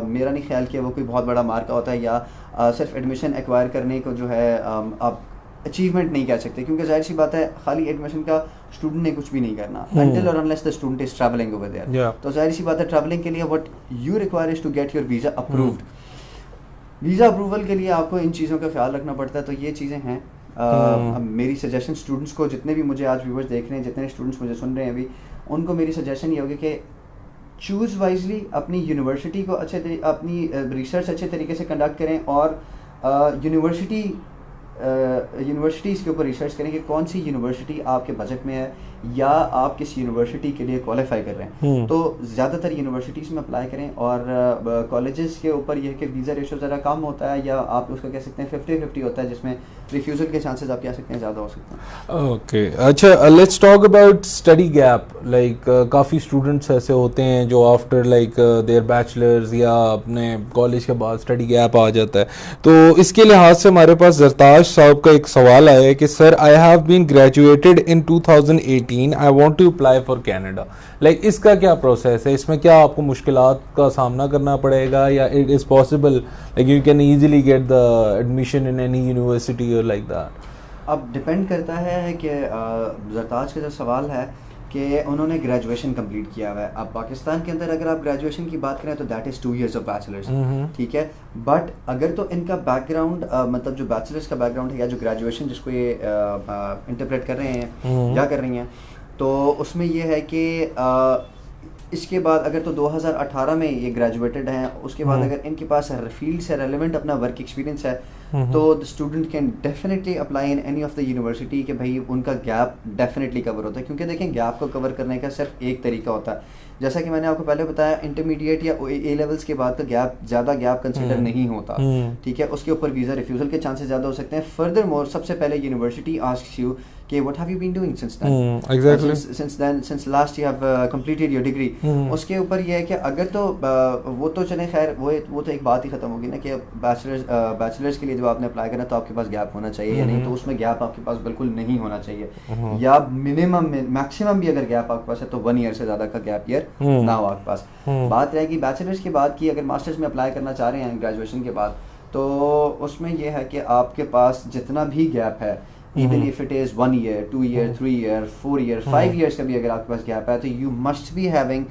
मेरा नहीं ख्याल कि वो कोई बहुत बड़ा मार्का होता है या सिर्फ एडमिशन एक्वायर करने को जो है आप अचीवमेंट नहीं कह सकते, क्योंकि जाहिर सी बात है खाली एडमिशन का स्टूडेंट ने कुछ भी नहीं करना until और unless the student is traveling over there. तो जाहिर सी बात है ट्रैवलिंग के लिए what you require is to get your visa approved. Visa approval के लिए आपको इन चीज़ों का ख्याल रखना पड़ता है. तो ये चीज़ें हैं. मेरी सजेशन स्टूडेंट्स को, जितने भी मुझे आज व्यूवर्स देख रहे हैं, जितने स्टूडेंट्स मुझे सुन रहे हैं अभी, उनको मेरी सजेशन ये होगी कि चूज़ वाइजली, अपनी यूनिवर्सिटी को अपनी रिसर्च अच्छे तरीके से कंडक्ट करें और यूनिवर्सिटीज़ के ऊपर रिसर्च करें कि कौन सी यूनिवर्सिटी आपके बजट में है या आप किस यूनिवर्सिटी के लिए क्वालिफाई कर रहे हैं. तो ज़्यादातर यूनिवर्सिटीज़ में अप्लाई करें और कॉलेजेस के ऊपर यह कि वीज़ा रेशो ज़रा कम होता है या आप उसको कह सकते हैं 50-50 होता है, जिसमें रिफ्यूज़ल के चांसेस आप कह सकते हैं ज़्यादा हो सकते हैं. ओके, अच्छा, let's talk about study gap. Like काफ़ी स्टूडेंट्स ऐसे होते हैं जो आफ्टर लाइक देयर बैचलर्स या अपने कॉलेज के बाद स्टडी गैप आ जाता है. तो इसके लिहाज से हमारे पास जरताज साहब का एक सवाल आया है कि sir, I have been graduated in 2018, I want to apply for Canada. Like इसका क्या प्रोसेस है? इसमें क्या आपको मुश्किलात का सामना करना पड़ेगा या it is possible like you can easily get the admission in any university और लाइक दैट? अब डिपेंड करता है कि जरताज का जो सवाल है कि उन्होंने ग्रेजुएशन कंप्लीट किया हुआ है. अब पाकिस्तान के अंदर अगर आप ग्रेजुएशन की बात करें तो that is 2 years of bachelors, ठीक है. बट अगर तो इनका बैकग्राउंड मतलब जो बैचलर्स का बैकग्राउंड है या जो ग्रेजुएशन जिसको ये इंटरप्रेट कर रहे हैं या कर रही हैं, तो उसमें ये है कि इसके बाद अगर तो 2018 में ये ग्रेजुएटेड हैं, उसके बाद अगर इनके पास फील्ड से रेलेवेंट अपना वर्क एक्सपीरियंस है तो the student can definitely apply in any of the university कि भाई उनका गैप डेफिनेटली कवर होता है. क्योंकि देखें, गैप को कवर करने का सिर्फ एक तरीका होता है. जैसा कि मैंने आपको पहले बताया, इंटरमीडिएट या ए लेवल्स के बाद का गैप ज़्यादा गैप कंसिडर नहीं होता, ठीक है. उसके ऊपर वीज़ा रिफ्यूज़ल के चांसेस ज़्यादा हो सकते हैं. फर्दर मोर, सबसे पहले यूनिवर्सिटी आस्क्स यू कि what have you been doing since then? Exactly. Since last you have completed your degree. उसके ऊपर ये है कि अगर तो वो तो चले खैर वो तो एक बात ही ख़त्म होगी ना कि बैचलर्स के लिए जब आपने अप्लाई करना तो आपके पास गैप होना चाहिए या नहीं, तो उसमें गैप आपके पास बिल्कुल नहीं होना चाहिए, या मिनिमम मैक्सिमम भी अगर गैप आपके पास है तो 1 ईयर से ज़्यादा का गैप ईयर ना हो आपके पास। बात रहेगी बैचलर्स के बाद की, अगर मास्टर्स में अप्लाई करना चाह रहे हैं ग्रेजुएशन के बाद, तो उसमें यह है कि आपके पास जितना भी गैप है, even if it is 1 year, 2 year, 3 year, 4 year, 5 years का भी अगर आपके पास गैप है, तो you must be having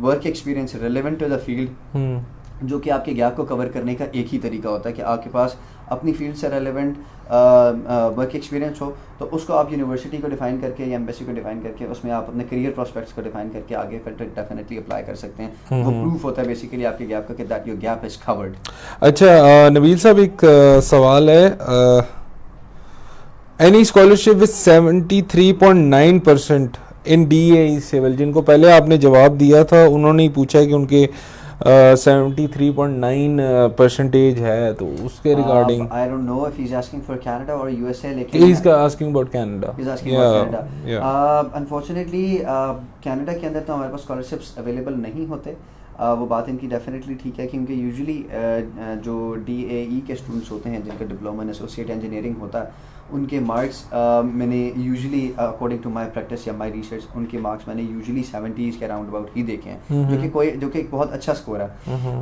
work experience relevant to the field, जो कि आपके गैप को कवर करने का एक ही तरीका होता है कि आपके पास अपनी फील्ड से रेलेवेंट वर्क एक्सपीरियंस हो, तो उसको आप यूनिवर्सिटी को डिफाइन करके या एम्बेसी को डिफाइन करके उसमें आप अपने करियर प्रोस्पेक्ट्स को डिफाइन करके आगे फिर डेफिनेटली अप्लाई कर सकते हैं। वो प्रूफ होता है बेसिकली आपके गैप का कि that your gap is covered. अच्छा नबील साहब, एक सवाल है, any scholarship with 73.9% in DAE civil, जिनको पहले आपने जवाब दिया था उन्होंने ही पूछा है कि उनके 73.9% है, तो उसके regarding I don't know if he is asking for Canada और यूएसए, लेकिन ही is asking about Canada. He is asking about Canada. Unfortunately Canada के अंदर तो हमारे पास स्कॉलरशिप्स अवेलेबल नहीं होते। वो बात इनकी डेफिनेटली ठीक है, क्योंकि यूजुअली जो DAE के स्टूडेंट्स होते हैं जिनका डिप्लोमा इन एसोसिएट इंजीनियरिंग होता है, उनके मार्क्स मैंने usually according to my practice या माय रिसर्च, उनके मार्क्स मैंने यूजुअली 70s के अराउंड अबाउट ही देखे हैं, जो कि एक बहुत अच्छा स्कोर है।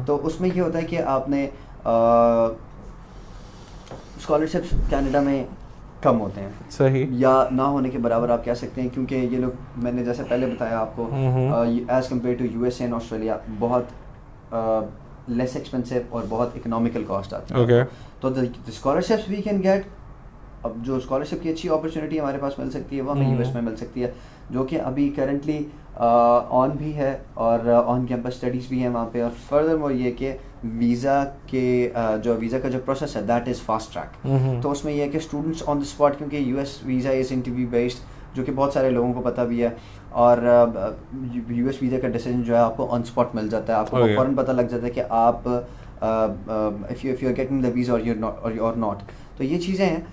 तो उसमें ये होता है कि आपने स्कॉलरशिप्स कनाडा में कम होते हैं, सही, या ना होने के बराबर आप कह सकते हैं, क्योंकि ये लोग, मैंने जैसे पहले बताया आपको, as compare to USA and Australia बहुत लेस एक्सपेंसिव और बहुत इकोनॉमिकल कॉस्ट आती है। तो the scholarships we can get, अब जो स्कॉलरशिप की अच्छी अपॉर्चुनिटी हमारे पास मिल सकती है वो हमें US में मिल सकती है, जो कि अभी करंटली ऑन भी है और ऑन कैंपस स्टडीज़ भी हैं वहाँ पे। और फर्दर मोर ये कि वीज़ा का जो प्रोसेस है दैट इज़ फास्ट ट्रैक। तो उसमें यह है कि स्टूडेंट्स ऑन द स्पॉट, क्योंकि US visa is interview based, जो कि बहुत सारे लोगों को पता भी है, और US वीज़ा का डिसीजन जो है आपको ऑन स्पॉट मिल जाता है, आपको फ़ौरन पता लग जाता है कि आप if you are getting the visa और नॉट। तो ये चीज़ें हैं,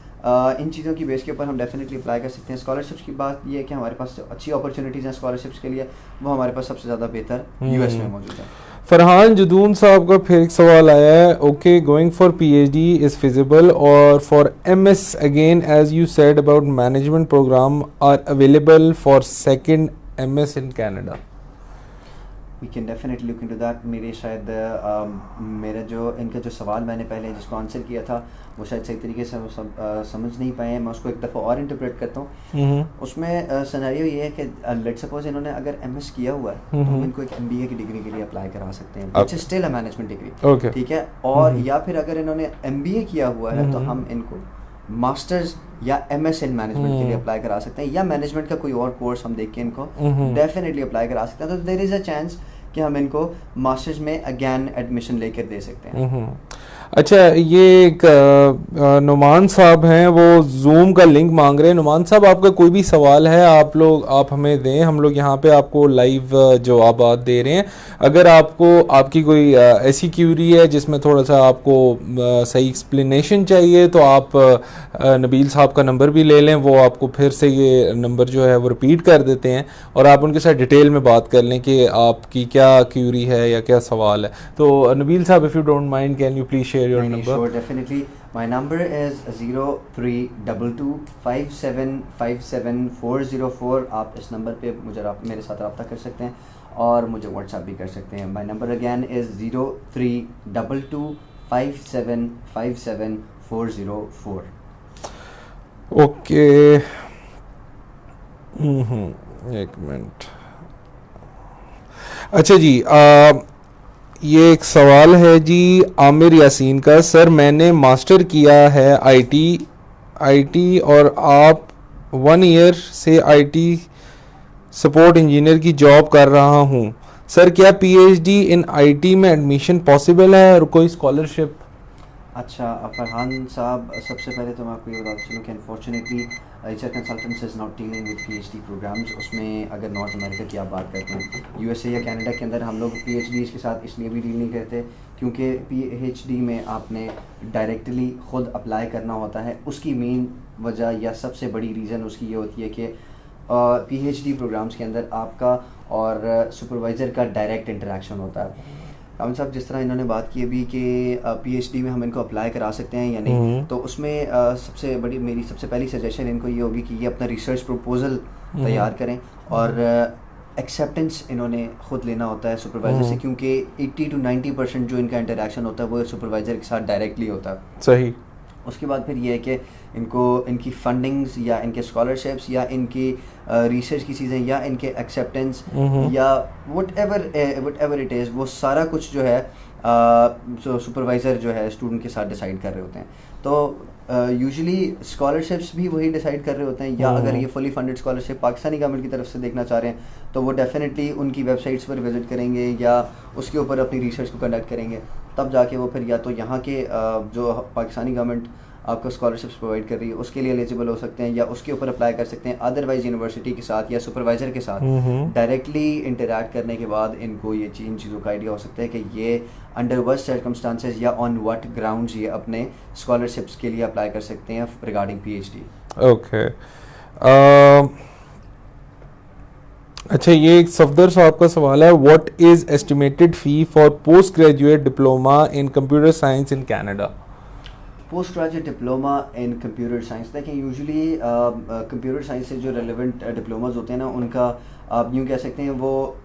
इन चीज़ों की बेस के ऊपर हम डेफिनेटली अप्लाई कर सकते हैं। स्कॉलरशिप्स की बात ये है कि हमारे पास अच्छी अपॉर्चुनिटीज़ हैं स्कॉलरशिप्स के लिए, वो हमारे पास सबसे ज़्यादा बेहतर US में मौजूद है। फरहान जदून साहब का फिर एक सवाल आया है, okay, going for PhD is feasible और for MS again as you said about management program are available for second MS in Canada. We can definitely look into that. मेरे शायद इनका जो सवाल मैंने पहले जिसको आंसर किया था वो शायद सही तरीके से समझ नहीं पाए हैं, मैं उसको एक दफ़ा और इंटरप्रेट करता हूँ। उसमें सिनेरियो ये है कि लेट्स सपोज इन्होंने अगर MS किया हुआ है तो हम इनको एक MBA की डिग्री के लिए अप्लाई करा सकते हैं, which is still a management degree, ठीक है। और या फिर अगर इन्होंने MBA किया हुआ है तो हम इनको मास्टर्स या MS इन मैनेजमेंट के लिए अप्लाई करा सकते हैं, या मैनेजमेंट का कोई और कोर्स हम देख के इनको डेफिनेटली अप्लाई करा सकते हैं। तो देयर इज़ अ चांस कि हम इनको मास्टर्स में अगेन एडमिशन लेकर दे सकते हैं। अच्छा, ये एक नुमान साहब हैं, वो जूम का लिंक मांग रहे हैं। नुमान साहब, आपका कोई भी सवाल है आप हमें दें, हम लोग यहाँ पे आपको लाइव जवाब दे रहे हैं। अगर आपकी कोई ऐसी क्यूरी है जिसमें थोड़ा सा आपको सही एक्सप्लेनेशन चाहिए तो आप नबील साहब का नंबर भी ले लें, वो आपको फिर से ये नंबर जो है वो रिपीट कर देते हैं और आप उनके साथ डिटेल में बात कर लें कि आपकी क्या क्यूरी है या क्या सवाल है। तो नबील साहब, if you don't mind, can you please share your number? Sure, definitely. My number is 03225757 आप इस नंबर पे मेरे साथ रब्ता कर सकते हैं और मुझे व्हाट्सएप भी कर सकते हैं। My number again is 03225757 okay, एक मिनट। अच्छा जी, ये एक सवाल है जी आमिर यासीन का, सर मैंने मास्टर किया है IT और आप 1 ईयर से IT सपोर्ट इंजीनियर की जॉब कर रहा हूँ, सर क्या PhD इन IT में एडमिशन पॉसिबल है और कोई स्कॉलरशिप? अच्छा फरहान साहब, सबसे पहले तो मैं आपको ये बताता चलूँ कि unfortunately HR consultants is not dealing with PhD programs. उसमें अगर नॉर्थ अमेरिका की आप बात करते हैं, USA या कनाडा के अंदर हम लोग PhDs के साथ इसलिए भी डील नहीं करते क्योंकि PhD में आपने डायरेक्टली ख़ुद अप्लाई करना होता है। उसकी मेन वजह या सबसे बड़ी रीज़न उसकी ये होती है कि PhD प्रोग्राम्स के अंदर आपका और सुपरवाइज़र का डायरेक्ट इंटरेक्शन होता है। कामिल साहब, जिस तरह इन्होंने बात की अभी कि PhD में हम इनको अप्लाई करा सकते हैं या नहीं, तो उसमें मेरी सबसे पहली सजेशन इनको ये होगी कि ये अपना रिसर्च प्रपोज़ल तैयार करें और एक्सेप्टेंस इन्होंने ख़ुद लेना होता है सुपरवाइज़र से, क्योंकि 80 to 90% जो इनका इंटरेक्शन होता है वो सुपरवाइज़र के साथ डायरेक्टली होता है। सही। उसके बाद फिर ये है कि इनको इनकी फंडिंग्स या इनके स्कॉलरशिप्स या इनकी रिसर्च की चीज़ें या इनके एक्सेप्टेंस या वट एवर इट इज़, वो सारा कुछ जो है सुपरवाइज़र जो है स्टूडेंट के साथ डिसाइड कर रहे होते हैं। तो यूजुअली स्कॉलरशिप्स भी वही डिसाइड कर रहे होते हैं, या अगर ये fully funded scholarship Pakistani government की तरफ से देखना चाह रहे हैं तो वो डेफिनेटली उनकी वेबसाइट्स पर विज़िट करेंगे या उसके ऊपर अपनी रिसर्च को कंडक्ट करेंगे, तब जाके वो फिर या तो यहाँ के जो पाकिस्तानी गवर्नमेंट आपको स्कॉलरशिप्स प्रोवाइड कर रही है उसके लिए एलिजिबल हो सकते हैं या उसके ऊपर अप्लाई कर सकते हैं। अदरवाइज यूनिवर्सिटी के साथ या सुपरवाइज़र के साथ डायरेक्टली इंटरैक्ट करने के बाद इनको ये इन चीज़ों का आइडिया हो सकता है कि ये अंडर व्हाट सर्कमस्टांसेस या ऑन व्हाट ग्राउंड्स ये अपने स्कॉलरशिप्स के लिए अप्लाई कर सकते हैं रिगार्डिंग PhD। ओके। अच्छा, ये एक सफदर साहब का सवाल है, what is estimated fee for post graduate diploma in computer science in Canada? Post graduate diploma in computer science, देखिए यूजुअली कंप्यूटर साइंस से जो रेलेवेंट डिप्लोमाज होते हैं ना, उनका आप यूँ कह सकते हैं वो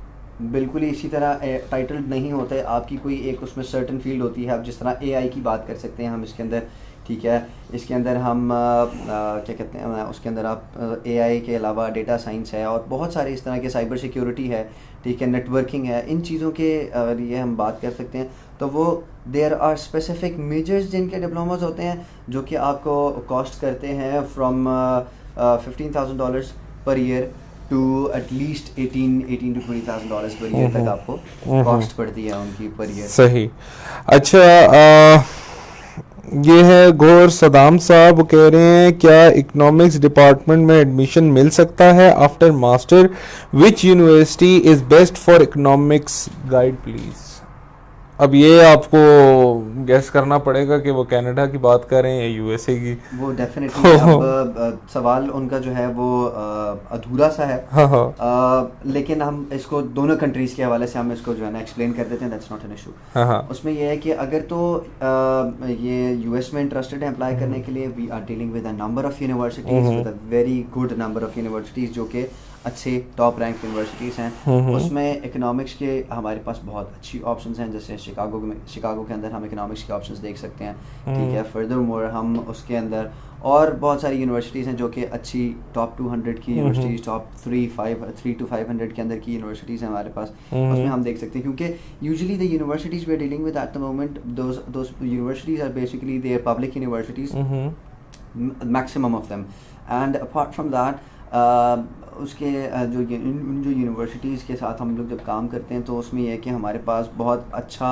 बिल्कुल ही इसी तरह टाइटल्ड नहीं होते। आपकी कोई एक उसमें सर्टन फील्ड होती है। आप जिस तरह AI की बात कर सकते हैं हम इसके अंदर, ठीक है, इसके अंदर हम क्या कहते हैं, उसके अंदर आप AI के अलावा डेटा साइंस है और बहुत सारे इस तरह के, साइबर सिक्योरिटी है, ठीक है, नेटवर्किंग है, इन चीज़ों के लिए हम बात कर सकते हैं। तो वो देयर आर स्पेसिफिक मेजर्स जिनके डिप्लोमास होते हैं जो कि आपको कॉस्ट करते हैं from $15,000 per year to at least 18 to $20,000 per year तक आपको कॉस्ट पड़ती है उनकी पर ईयर। सही। अच्छा, ये है गौर सदाम साहब, वो कह रहे हैं क्या इकोनॉमिक्स डिपार्टमेंट में एडमिशन मिल सकता है after master? Which university is best for economics? Guide please. अब ये आपको गेस करना पड़ेगा कि वो कनाडा की बात कर रहे हैं या USA की। वो डेफिनेटली अब सवाल उनका जो है वो अधूरा सा है। हाँ। लेकिन हम इसको दोनों कंट्रीज के हवाले से हम इसको जो है ना एक्सप्लेन कर देते हैं, दैट्स नॉट एन इशू। हाँ। उसमें ये है कि अगर तो ये US में इंटरेस्टेड है अप्लाई करने के लिए, we are dealing with a number of universities, with a very good number of universities जो कि अच्छे टॉप रैंक यूनिवर्सिटीज़ हैं। उसमें इकोनॉमिक्स के हमारे पास बहुत अच्छी ऑप्शंस हैं, जैसे शिकागो के अंदर हम इकोनॉमिक्स के ऑप्शंस देख सकते हैं, ठीक है। फर्दर मोर हम उसके अंदर और बहुत सारी यूनिवर्सिटीज़ हैं जो कि अच्छी टॉप 200 की यूनिवर्सिटीज़, टॉप 3 to 500 के अंदर की यूनिवर्सिटीज़ हैं हमारे पास, उसमें हम देख सकते हैं। क्योंकि usually the universities we are dealing with at the moment, those universities are basically they are public universities, maximum of them. And apart from that उसके जो यूनिवर्सिटीज़ के साथ हम लोग जब काम करते हैं तो उसमें यह है कि हमारे पास बहुत अच्छा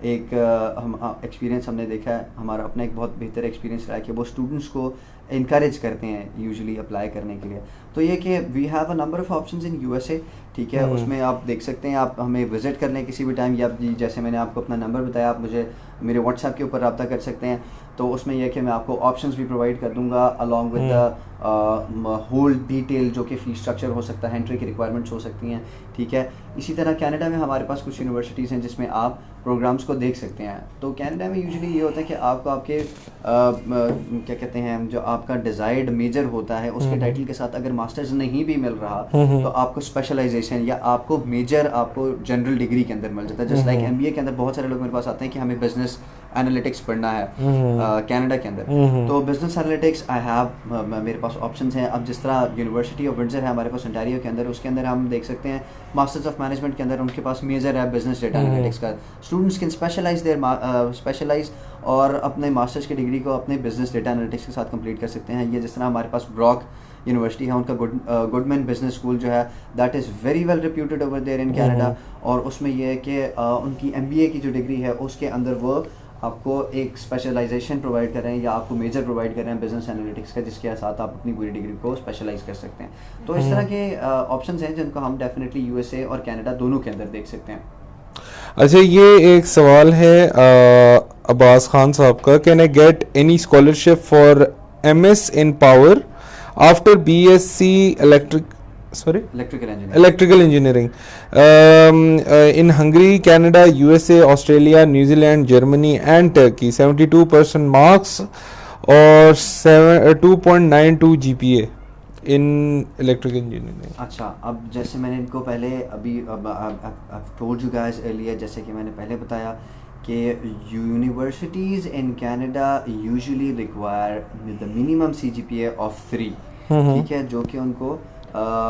एक हम एक्सपीरियंस हमने देखा है, हमारा अपना एक बहुत बेहतर एक्सपीरियंस रहा है कि वो स्टूडेंट्स को इनकरेज करते हैं यूजुअली अप्लाई करने के लिए। तो ये कि we have a number of options in USA, ठीक है। उसमें आप देख सकते हैं, आप हमें विज़िट कर लें किसी भी टाइम, या जैसे मैंने आपको अपना नंबर बताया, आप मुझे मेरे WhatsApp के ऊपर रब्ता कर सकते हैं। तो उसमें यह कि मैं आपको ऑप्शंस भी प्रोवाइड कर दूंगा along with the whole detail जो कि फ़ीस स्ट्रक्चर हो सकता है, एंट्री की रिक्वायरमेंट्स हो सकती हैं, ठीक है। इसी तरह कनाडा में हमारे पास कुछ यूनिवर्सिटीज़ हैं जिसमें आप प्रोग्राम्स को देख सकते हैं। तो कनाडा में यूजुअली ये होता है कि आपको आपके क्या कहते हैं, जो आपका डिज़ायर्ड मेजर होता है उसके टाइटल के साथ अगर मास्टर्स नहीं भी मिल रहा तो आपको स्पेशलाइजेशन या आपको मेजर आपको जनरल डिग्री के अंदर मिल जाता है। जस्ट लाइक MBA के अंदर बहुत सारे लोग मेरे पास आते हैं कि हमें बिजनेस एनालिटिक्स पढ़ना है कनाडा के अंदर, तो बिजनेस एनालिटिक्स आई हैव, मेरे पास ऑप्शंस हैं। अब जिस तरह यूनिवर्सिटी ऑफ विंडसर है हमारे पास ओंटारियो के अंदर, उसके अंदर हम देख सकते हैं मास्टर्स ऑफ मैनेजमेंट के अंदर उनके पास मेजर है बिजनेस डेटा एनालिटिक्स का। स्टूडेंट्स कैन स्पेशलाइज और अपने मास्टर्स की डिग्री को अपने बिजनेस डेटा एनालिटिक्स के साथ कंप्लीट कर सकते हैं। ये जिस तरह हमारे पास ब्रॉक यूनिवर्सिटी है, उनका गुडमैन बिजनेस स्कूल जो है that is very well reputed over there in Canada, और उसमें यह है कि उनकी MBA की जो डिग्री है उसके अंदर वो आपको एक स्पेशलाइजेशन प्रोवाइड कर रहे हैं या आपको मेजर प्रोवाइड कर रहे हैं बिजनेस एनालिटिक्स का, जिसके साथ आप अपनी पूरी डिग्री को स्पेशलाइज कर सकते हैं। तो इस तरह के ऑप्शंस हैं जिनको हम डेफिनेटली USA और कनाडा दोनों के अंदर देख सकते हैं। अच्छा, ये एक सवाल है अब्बास खान साहब का, can I get any scholarship for MS in power after BSc electrical engineering. electrical engineering in Hungary, Canada, USA, Australia, New Zealand, Germany and Turkey, 72% marks or 2.92 GPA in electrical engineering. अच्छा, अब जैसे मैंने इनको पहले अभी अब टोल्ड यू गाइस अर्लियर, जैसे कि मैंने पहले बताया कि universities in Canada usually require the minimum CGPA of 3, ठीक है, जो कि उनको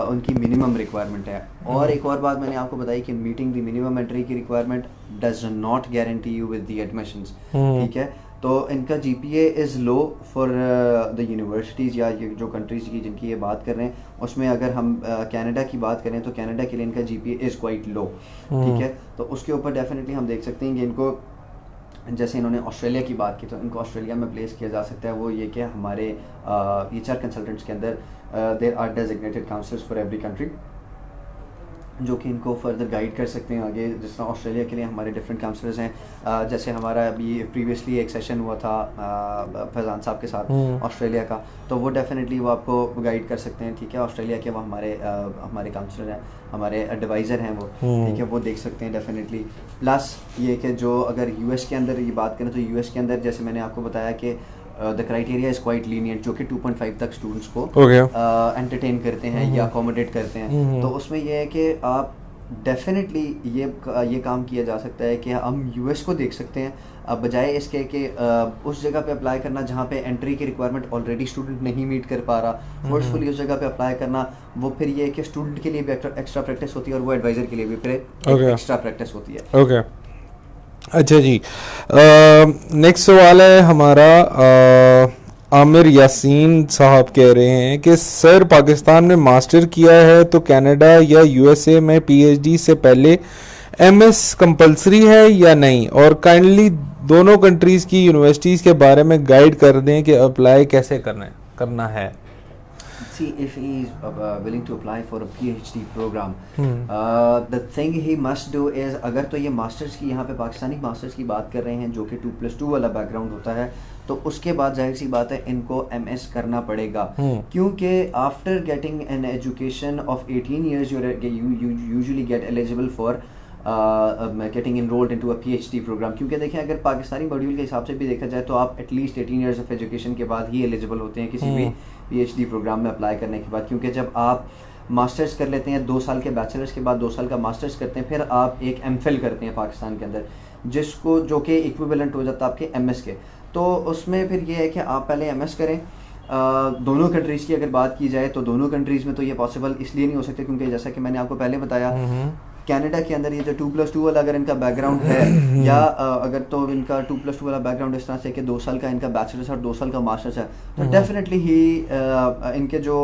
उनकी मिनिमम रिक्वायरमेंट है। और एक और बात मैंने आपको बताई कि मीटिंग द मिनिमम एंट्री की requirement does not guarantee you with the admissions, ठीक है। तो इनका GPA is low for the universities या ये जो कंट्रीज़ की जिनकी ये बात कर रहे हैं, उसमें अगर हम कनाडा की बात करें तो कनाडा के लिए इनका GPA इज़ क्वाइट लो, ठीक है। तो उसके ऊपर डेफिनेटली हम देख सकते हैं कि इनको, जैसे इन्होंने ऑस्ट्रेलिया की बात की, तो इनको ऑस्ट्रेलिया में प्लेस किया जा सकता है। वो ये कि हमारे HR कंसल्टेंट्स के अंदर there are designated counsellors for every country, जो कि इनको फर्दर गाइड कर सकते हैं आगे। जिस तरह ऑस्ट्रेलिया के लिए हमारे डिफरेंट काउंसलर्स हैं, जैसे हमारा अभी प्रीवियसली एक सेशन हुआ था फैज़ान साहब के साथ ऑस्ट्रेलिया का, तो वो डेफिनेटली वो आपको गाइड कर सकते हैं, ठीक है। ऑस्ट्रेलिया के वो हमारे काउंसलर हैं, हमारे एडवाइज़र हैं वो, ठीक है, वो देख सकते हैं डेफिनेटली। प्लस ये कि जो अगर US के अंदर ये बात करें तो US के अंदर जैसे मैंने आपको बताया कि the criteria is quite lenient, जो कि 2.5 तक स्टूडेंट्स को एंटरटेन करते हैं या अकोमोडेट करते हैं। तो उसमें यह है कि आप डेफिनेटली ये काम किया जा सकता है कि हम US को देख सकते हैं, बजाय इसके कि उस जगह पे अप्लाई करना जहाँ पे एंट्री की रिक्वायरमेंट ऑलरेडी स्टूडेंट नहीं मीट कर पा रहा, फोर्सफुली उस जगह पे अप्लाई करना, वो फिर ये है कि स्टूडेंट के लिए भी एक्स्ट्रा प्रैक्टिस होती है और वो एडवाइज़र के लिए भी फिर एक्स्ट्रा प्रैक्टिस होती है। ओके, अच्छा जी, नेक्स्ट सवाल है हमारा, आमिर यासीन साहब कह रहे हैं कि सर पाकिस्तान में मास्टर किया है तो कनाडा या USA में PhD से पहले MS कंपलसरी है या नहीं, और काइंडली दोनों कंट्रीज़ की यूनिवर्सिटीज़ के बारे में गाइड कर दें कि अप्लाई कैसे करना है। See, if he is willing to apply for a PhD program, the thing he must do is, अगर तो ये मास्टर्स की, यहाँ पे पाकिस्तानी मास्टर्स की बात कर रहे हैं जो कि 2+2 वाला बैकग्राउंड होता है, तो उसके बाद जाहिर सी बात है इनको MS करना पड़ेगा, क्योंकि after getting an education of 18 years you usually get eligible for getting enrolled into a PhD program. क्योंकि देखें, अगर पाकिस्तानी मॉड्यूल के हिसाब से भी देखा जाए तो आप एटलीस्ट 18 years ऑफ एजुकेशन के बाद ही एलिजिबल होते हैं किसी भी PhD प्रोग्राम में अप्लाई करने के बाद। क्योंकि जब आप मास्टर्स कर लेते हैं 2 साल के बैचलर्स के बाद 2 साल का मास्टर्स करते हैं, फिर आप एक MPhil करते हैं पाकिस्तान के अंदर, जिसको जो कि इक्विवेलेंट हो जाता है आपके MS के। तो उसमें फिर ये है कि आप पहले MS करें। दोनों कंट्रीज़ की अगर बात की जाए तो दोनों कंट्रीज़ में तो ये पॉसिबल इसलिए नहीं हो सकता क्योंकि जैसा कि मैंने आपको पहले बताया, कनाडा के अंदर ये जो 2+2 वाला अगर इनका बैकग्राउंड है, या अगर तो इनका 2+2 वाला बैकग्राउंड इस तरह से कि 2 साल का इनका बैचलर्स और 2 साल का मास्टर्स है, तो डेफिनेटली ही इनके जो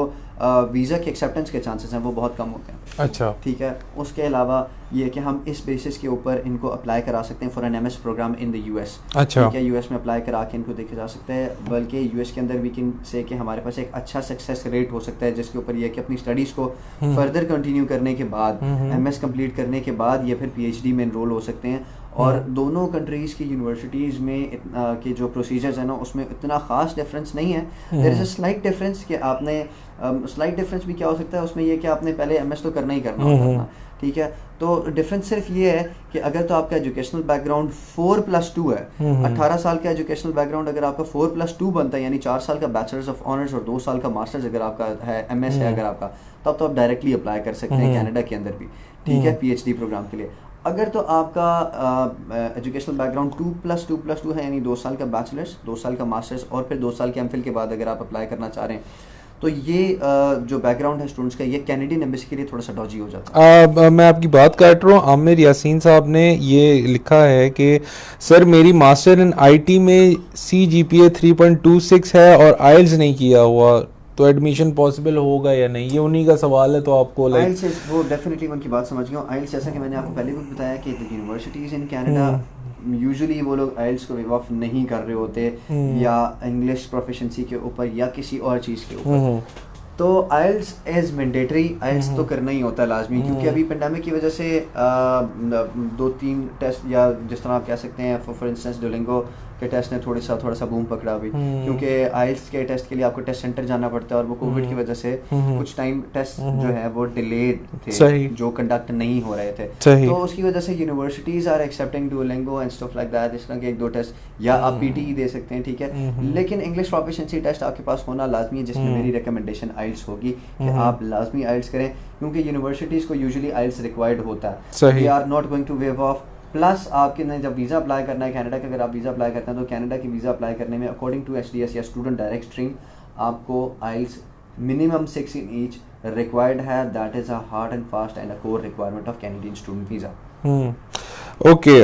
वीज़ा के एक्सेप्टेंस के चांसेस हैं वो बहुत कम होते हैं। अच्छा, ठीक है। उसके अलावा ये कि हम इस बेसिस के ऊपर इनको अप्लाई करा सकते हैं for an MS program in the US। अच्छा, ठीक है, US में अप्लाई करा के इनको देखा जा सकता है, बल्कि US के अंदर वी कैन से कि हमारे पास एक अच्छा सक्सेस रेट हो सकता है, जिसके ऊपर ये कि अपनी स्टडीज़ को फर्दर कंटिन्यू करने के बाद, MS कंप्लीट करने के बाद ये फिर PhD में इनरोल हो सकते हैं। और दोनों कंट्रीज़ की यूनिवर्सिटीज़ में के जो प्रोसीजर्स हैं ना, उसमें इतना ख़ास डिफरेंस नहीं है। There is a slight difference कि आपने स्लाइट डिफरेंस भी क्या हो सकता है उसमें, ये कि आपने पहले MS तो करना ही करना होता है, ठीक है। तो डिफरेंस सिर्फ ये है कि अगर तो आपका एजुकेशनल बैकग्राउंड 4+2 है, 18 साल का एजुकेशनल बैकग्राउंड अगर आपका 4+2 बनता है, यानी 4 साल का बैचलर्स ऑफ ऑनर्स और 2 साल का मास्टर्स अगर आपका है, MS है अगर आपका, तब तो आप डायरेक्टली अप्लाई कर सकते हैं कनाडा के अंदर भी, ठीक है, PhD प्रोग्राम के लिए। अगर तो आपका एजुकेशनल बैकग्राउंड 2+2 है, यानी 2 साल का बैचलर्स, 2 साल का मास्टर्स और फिर 2 साल के MPhil के बाद अगर आप अप्लाई करना चाह रहे हैं, तो ये जो बैकग्राउंड है स्टूडेंट्स का, ये कैनेडियन एम्बेसी के लिए थोड़ा सा डॉजी हो जाता है। मैं आपकी बात काट रहा हूँ। आमिर यासीन साहब ने ये लिखा है कि सर मेरी मास्टर इन IT में CGPA 3.26 है और IELTS नहीं किया हुआ, तो एडमिशन पॉसिबल होगा या नहीं? ये उन्हीं का सवाल है, तो आपको IELTS वो डेफिनेटली उनकी बात समझ गया हूँ। IELTS जैसा कि मैंने आपको पहले भी बताया कि यूनिवर्सिटीज़ इन कनाडा यूजुअली वो लोग IELTS को वेव ऑफ नहीं कर रहे होते, या इंग्लिश प्रोफिशिएंसी के ऊपर या किसी और चीज़ के ऊपर। तो आइल्स इज़ मैंडेटरी, आइल्स तो करना ही होता है लाजमी, क्योंकि अभी पेंडेमिक की वजह से 2-3 टेस्ट, या जिस तरह आप कह सकते हैं फॉर इंस्टेंस डुओलिंगो के टेस्ट ने थोड़ा सा बूम पकड़ा अभी, क्योंकि आइल्स के टेस्ट के लिए आपको टेस्ट सेंटर जाना पड़ता है, और वो कोविड की वजह से कुछ टाइम टेस्ट जो है वो डिलेड थे, जो कंडक्ट नहीं हो रहे थे, तो उसकी वजह से universities are accepting Duolingo and stuff like that, इस तरह के 1-2 टेस्ट, या आप पीटी दे सकते हैं, ठीक है, लेकिन इंग्लिश प्रोफिशिएंसी टेस्ट आपके पास होना लाजमी है, जिसमें मेरी रिकमेंडेशन आइल्स होगी कि आप लाजमी आइल्स करें, क्योंकि यूनिवर्सिटीज़ को यूजुअली आइल्स रिक्वायर्ड होता है, we are not going to waive off. Plus आपके ने जब वीज़ा अप्लाई करना है कनाडा का, अगर आप वीज़ा अप्लाई करते हैं तो कनाडा की वीज़ा अप्लाई करने में अकॉर्डिंग टू एचडीएस या स्टूडेंट डायरेक्ट स्ट्रीम आपको IELTS minimum 6 in each required है, that is a hard and fast and a core requirement of Canadian student visa. Okay,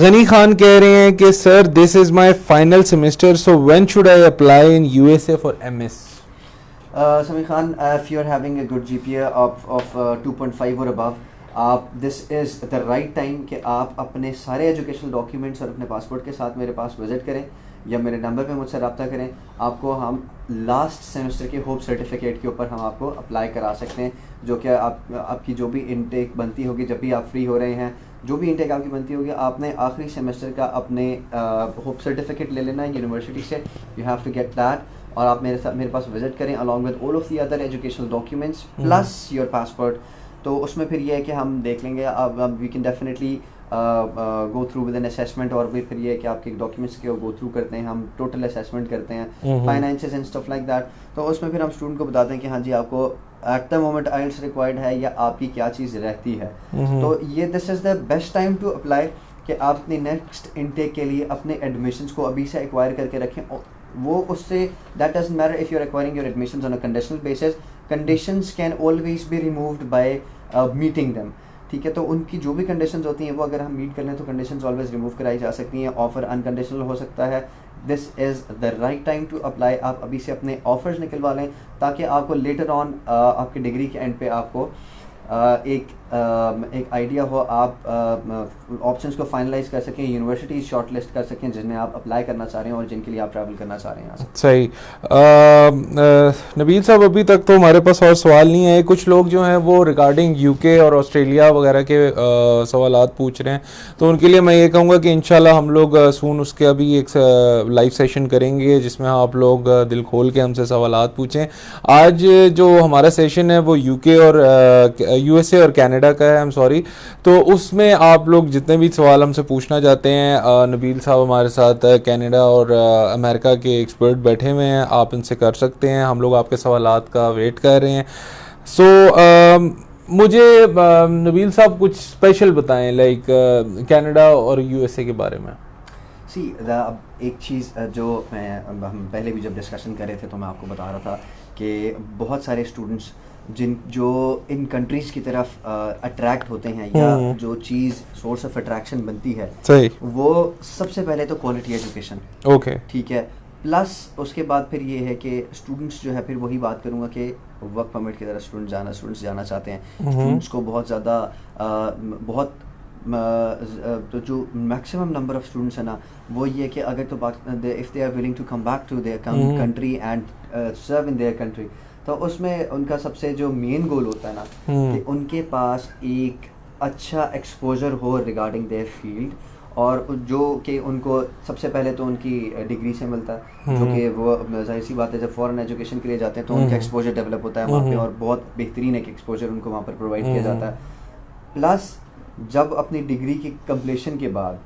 Ghani Khan कह रहे हैं कि sir this is my final semester, so when should I apply in USA for MS? Sameer Khan, if you're having a good GPA of 2.5 or above, आप this is the right time कि आप अपने सारे एजुकेशनल डॉक्यूमेंट्स और अपने पासपोर्ट के साथ मेरे पास विज़िट करें, या मेरे नंबर पे मुझसे रब्ता करें। आपको हम लास्ट सेमेस्टर के होप सर्टिफिकेट के ऊपर हम आपको अप्लाई करा सकते हैं, जो कि आपकी जो भी इनटेक बनती होगी, जब भी आप फ्री हो रहे हैं, जो भी इनटेक आपकी बनती होगी, आपने आखिरी सेमेस्टर का अपने होप सर्टिफिकेट ले लेना है यूनिवर्सिटी से, you have to get that, और आप मेरे पास विज़िट करें along with all of the other educational documents plus your passport. तो उसमें फिर ये है कि हम देख लेंगे, अब we can definitely go through with an assessment, और फिर ये है कि आपके डॉक्यूमेंट्स के गो थ्रू करते हैं, हम टोटल असेसमेंट करते हैं, finances and stuff like that. तो उसमें फिर हम स्टूडेंट को बताते हैं कि हाँ जी आपको at the moment IELTS required है, या आपकी क्या चीज़ रहती है। तो ये this is the best time to apply कि आप अपनी नेक्स्ट इनटेक के लिए अपने एडमिशन्स को अभी से एक्वायर करके रखें। वो उससे that doesn't matter if you are acquiring your admissions on a conditional basis, conditions can always be removed by meeting them, ठीक है। तो उनकी जो भी कंडीशंस होती हैं वो अगर हम मीट कर लें तो कंडीशंस ऑलवेज रिमूव कराई जा सकती हैं, ऑफर अनकंडीशनल हो सकता है। This is the right time to apply, आप अभी से अपने ऑफर्स निकलवा लें, ताकि आपको लेटर ऑन आपके डिग्री के एंड पे आपको एक आइडिया हो, आप ऑप्शंस को फाइनलाइज कर सकें, यूनिवर्सिटीज़ शॉर्ट लिस्ट कर सकें जिनमें आप अप्लाई करना चाह रहे हैं और जिनके लिए आप ट्रैवल करना चाह रहे हैं। सही। नबील साहब, अभी तक तो हमारे पास और सवाल नहीं है। कुछ लोग जो हैं वो रिगार्डिंग यूके और ऑस्ट्रेलिया वगैरह के सवालात पूछ रहे हैं, तो उनके लिए मैं ये कहूँगा कि इंशाल्लाह हम लोग सून उसके अभी एक लाइव सेशन करेंगे जिसमें आप लोग दिल खोल के हमसे सवालात पूछें। आज जो हमारा सेशन है वो यूके और यूएसए और कनाडा का है, आई एम सॉरी। तो उसमें आप लोग जितने भी सवाल हमसे पूछना चाहते हैं, नबील साहब हमारे साथ कनाडा और अमेरिका के एक्सपर्ट बैठे हुए हैं, आप इनसे कर सकते हैं। हम लोग आपके सवालात का वेट कर रहे हैं। सो मुझे नबील साहब कुछ स्पेशल बताएं, लाइक कनाडा और यूएसए के बारे में। अब एक चीज़ जो हम पहले भी जब डिस्कशन कर रहे थे तो मैं आपको बता रहा था कि बहुत सारे स्टूडेंट्स जो इन कंट्रीज़ की तरफ अट्रैक्ट होते हैं, या जो चीज़ सोर्स ऑफ अट्रैक्शन बनती है, सही, वो सबसे पहले तो क्वालिटी एजुकेशन, ओके, ठीक है। प्लस उसके बाद फिर ये है कि स्टूडेंट्स जो है, फिर वही बात करूँगा कि वर्क परमिट की तरह स्टूडेंट्स जाना चाहते हैं। स्टूडेंट्स को बहुत ज़्यादा तो जो मैक्सिमम नंबर ऑफ स्टूडेंट्स है ना, वो ये कि अगर तो if they are willing to come back to their country and serve in their country, तो उसमें उनका सबसे जो मेन गोल होता है ना कि उनके पास एक अच्छा एक्सपोजर हो रिगार्डिंग देयर फील्ड, और जो कि उनको सबसे पहले तो उनकी डिग्री से मिलता है, जो कि वो जाहिर सी बात है जब फॉरेन एजुकेशन के लिए जाते हैं तो उनका एक्सपोजर डेवलप होता है वहाँ पे, और बहुत बेहतरीन एक एक्सपोजर उनको वहाँ पर प्रोवाइड किया जाता है। प्लस जब अपनी डिग्री की कंप्लीशन के बाद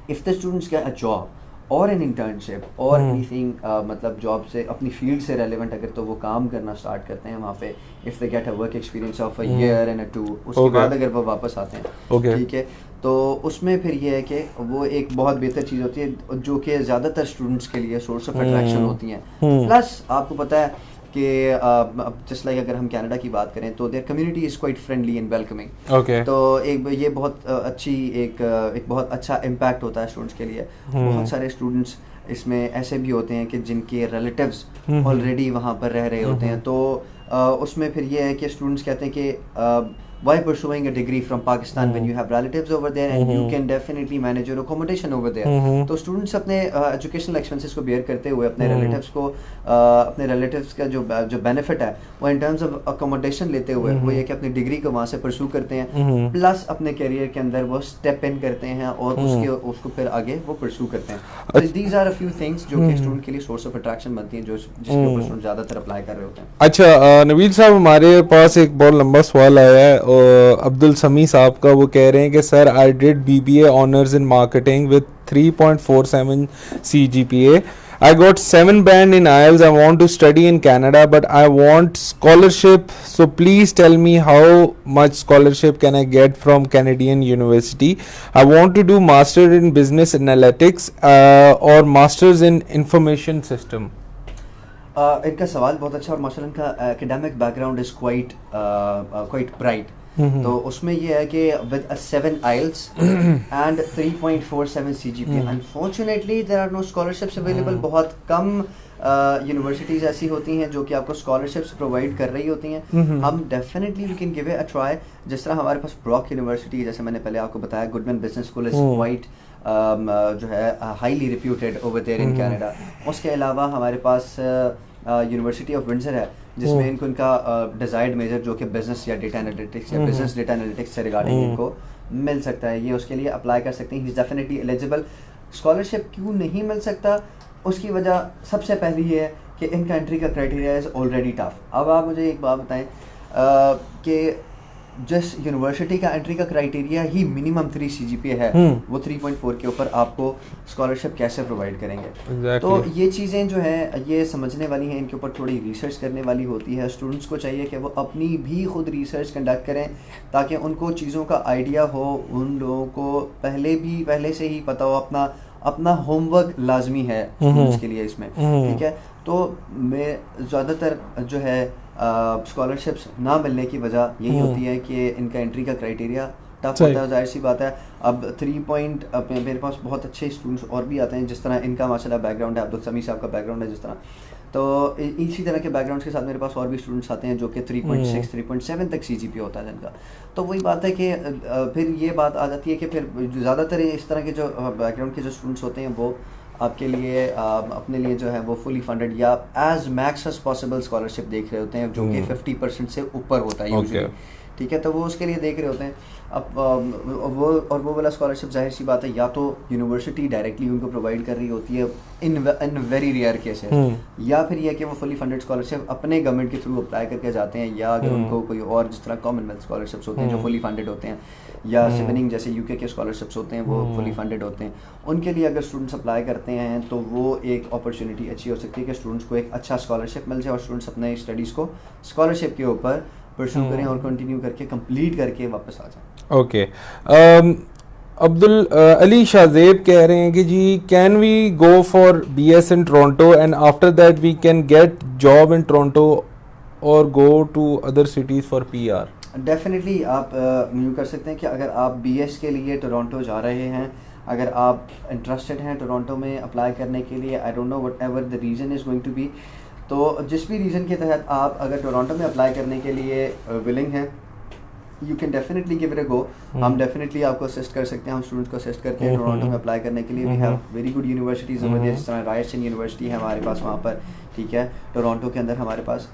if the students get a job और एन इंटर्नशिप और एनीथिंग, मतलब जॉब से अपनी फील्ड से रेलेवेंट अगर तो वो काम करना स्टार्ट करते हैं वहाँ पे, if they get a work experience of a year and अ 2, उसके बाद अगर वो वापस आते हैं, ठीक है, तो उसमें फिर ये है कि वो एक बहुत बेहतर चीज़ होती है जो कि ज़्यादातर स्टूडेंट्स के लिए सोर्स ऑफ अट्रैक्शन होती हैं। प्लस आपको पता है कि जस्ट लाइक अगर हम कनाडा की बात करें तो their community is quite friendly and welcoming, तो एक ये बहुत अच्छी एक बहुत अच्छा इम्पैक्ट होता है स्टूडेंट्स के लिए। बहुत सारे स्टूडेंट्स इसमें ऐसे भी होते हैं कि जिनके रिलेटिव्स ऑलरेडी वहाँ पर रह रहे होते हैं, तो उसमें फिर ये है कि स्टूडेंट्स कहते हैं कि why pursuing a degree from Pakistan when you have relatives over there and you can definitely manage your accommodation over there. तो स्टूडेंट्स अपने एजुकेशनल एक्सपेंसेस को बेयर करते हुए अपने रिलेटिव्स का जो बेनिफिट है वो इन टर्म्स ऑफ अकोमोडेशन लेते हुए वो ये कि अपनी डिग्री को वहाँ से परस्यू करते हैं, प्लस अपने करियर के अंदर वो स्टेप इन करते हैं और उसको फिर आगे वो परस्यू करते हैं. These are a few things जो कि स्टूडेंट के लिए सोर्स ऑफ अट्रैक्शन बनती हैं, जिसके ऊपर स्टूडेंट ज़्यादातर अप्लाई कर रहे होते हैं. अच्छा नवील साहब, हमारे पास एक बहुत लंबा सवाल आया है अब्दुल समी साहब का. वो कह रहे हैं कि sir I did BBA honours in marketing with 3.47 CGPA. I got 7 band in IELTS. I want to study in Canada, but I want scholarship. So please tell me how much scholarship can I get from Canadian University. I want to do master in business analytics or masters in information system. इनका सवाल बहुत अच्छा और माशाल्लाह इनका academic background is quite bright. तो उसमें ये है कि with 7 IELTS and 3.47 CGPA, unfortunately there are no scholarships available. बहुत कम यूनिवर्सिटीज़ ऐसी होती हैं जो कि आपको स्कॉलरशिप्स प्रोवाइड कर रही होती हैं. हम definitely we can give it a try. जिस तरह हमारे पास ब्रॉक यूनिवर्सिटी, जैसे मैंने पहले आपको बताया, Goodman business school is quite जो है highly reputed over there in Canada. उसके अलावा हमारे पास यूनिवर्सिटी ऑफ विंडसर है जिसमें इनको इनका डिजायर्ड मेजर जो कि बिजनेस या डेटा एनालिटिक्स या बिजनेस डेटा एनालिटिक्स से रिगार्डिंग इनको मिल सकता है. ये उसके लिए अप्लाई कर सकते हैं. He is definitely eligible. Scholarship क्यों नहीं मिल सकता, उसकी वजह सबसे पहली ये है कि इनका एंट्री का क्राइटेरिया इज़ ऑलरेडी टफ. अब आप मुझे एक बात बताएं कि जिस यूनिवर्सिटी का एंट्री का क्राइटेरिया ही मिनिमम 3 CGPA है, वो 3.4 के ऊपर आपको स्कॉलरशिप कैसे प्रोवाइड करेंगे. तो ये चीज़ें जो है ये समझने वाली हैं, इनके ऊपर थोड़ी रिसर्च करने वाली होती है. स्टूडेंट्स को चाहिए कि वो अपनी भी खुद रिसर्च कंडक्ट करें ताकि उनको चीज़ों का आइडिया हो. उन लोगों को पहले से ही पता हो. अपना होमवर्क लाजमी है उसके लिए इसमें, ठीक है. तो मैं ज़्यादातर जो है स्कॉलरशिप्स ना मिलने की वजह यही होती है कि इनका एंट्री का क्राइटेरिया टफ होता है. जाहिर सी बात है. अब 3 मेरे पास बहुत अच्छे स्टूडेंट्स और भी आते हैं जिस तरह इनका माशाल्लाह बैकग्राउंड है, अब्दुल समी साहब का बैकग्राउंड है जिस तरह, तो इसी तरह के बैकग्राउंड्स के साथ मेरे पास और भी स्टूडेंट्स आते हैं जो कि 3.6 3.7 तक CGPA होता है जिनका. तो वही बात है कि फिर ये बात आ जाती है कि फिर ज़्यादातर इस तरह के जो बैकग्राउंड के जो स्टूडेंट्स होते हैं वो आपके लिए अपने लिए जो है वो फुली फंडेड या as max as possible scholarship देख रहे होते हैं जो कि 50% से ऊपर होता है यूजुअली, ठीक है. तो वो उसके लिए देख रहे होते हैं. अब वो वाला स्कॉलरशिप जाहिर सी बात है या तो यूनिवर्सिटी डायरेक्टली उनको प्रोवाइड कर रही होती है इन वेरी रेयर केसेस, या फिर यह कि वो फुली फंडेड स्कॉलरशिप अपने गवर्नमेंट के थ्रू अप्लाई करके जाते हैं, या अगर उनको कोई और जिस तरह कॉमनवेल्थ स्कॉलरशिप्स होते हैं जो फुली फंडेड होते हैं, या सिवनिंग जैसे UK के स्कॉलरशिप्स होते हैं वो फुली फंडेड होते हैं. उनके लिए अगर स्टूडेंट्स अप्लाई करते हैं तो वो एक अपॉर्चुनिटी अच्छी हो सकती है कि स्टूडेंट्स को एक अच्छा स्कॉलरशिप मिल जाए और स्टूडेंट्स अपने स्टडीज़ को स्कॉलरशिप के ऊपर परस्यू करें और कंटिन्यू करके कंप्लीट करके वापस आ जाएं. ओके. अब्दुल अली शाहजेब कह रहे हैं कि जी can we go for BS in Toronto and after that we can get job in Toronto और go to other cities for PR. Definitely आप यूँ कर सकते हैं कि अगर आप BS के लिए टोरंटो जा रहे हैं, अगर आप इंटरेस्टेड हैं टोरंटो में अप्लाई करने के लिए, I don't know whatever the reason is going to be, तो जिस भी रीज़न के तहत आप अगर टोरंटो में अप्लाई करने के लिए विलिंग हैं, you can definitely give it a go. हम डेफिनेटली आपको असिस्ट कर सकते हैं. हम स्टूडेंट्स को असिस्ट करते हैं टोरंटो में अप्लाई करने के लिए. We have very good universities over there, जिस तरह रायर्सन यूनिवर्सिटी है हमारे पास वहाँ पर, ठीक है. टोरंटो के अंदर हमारे पास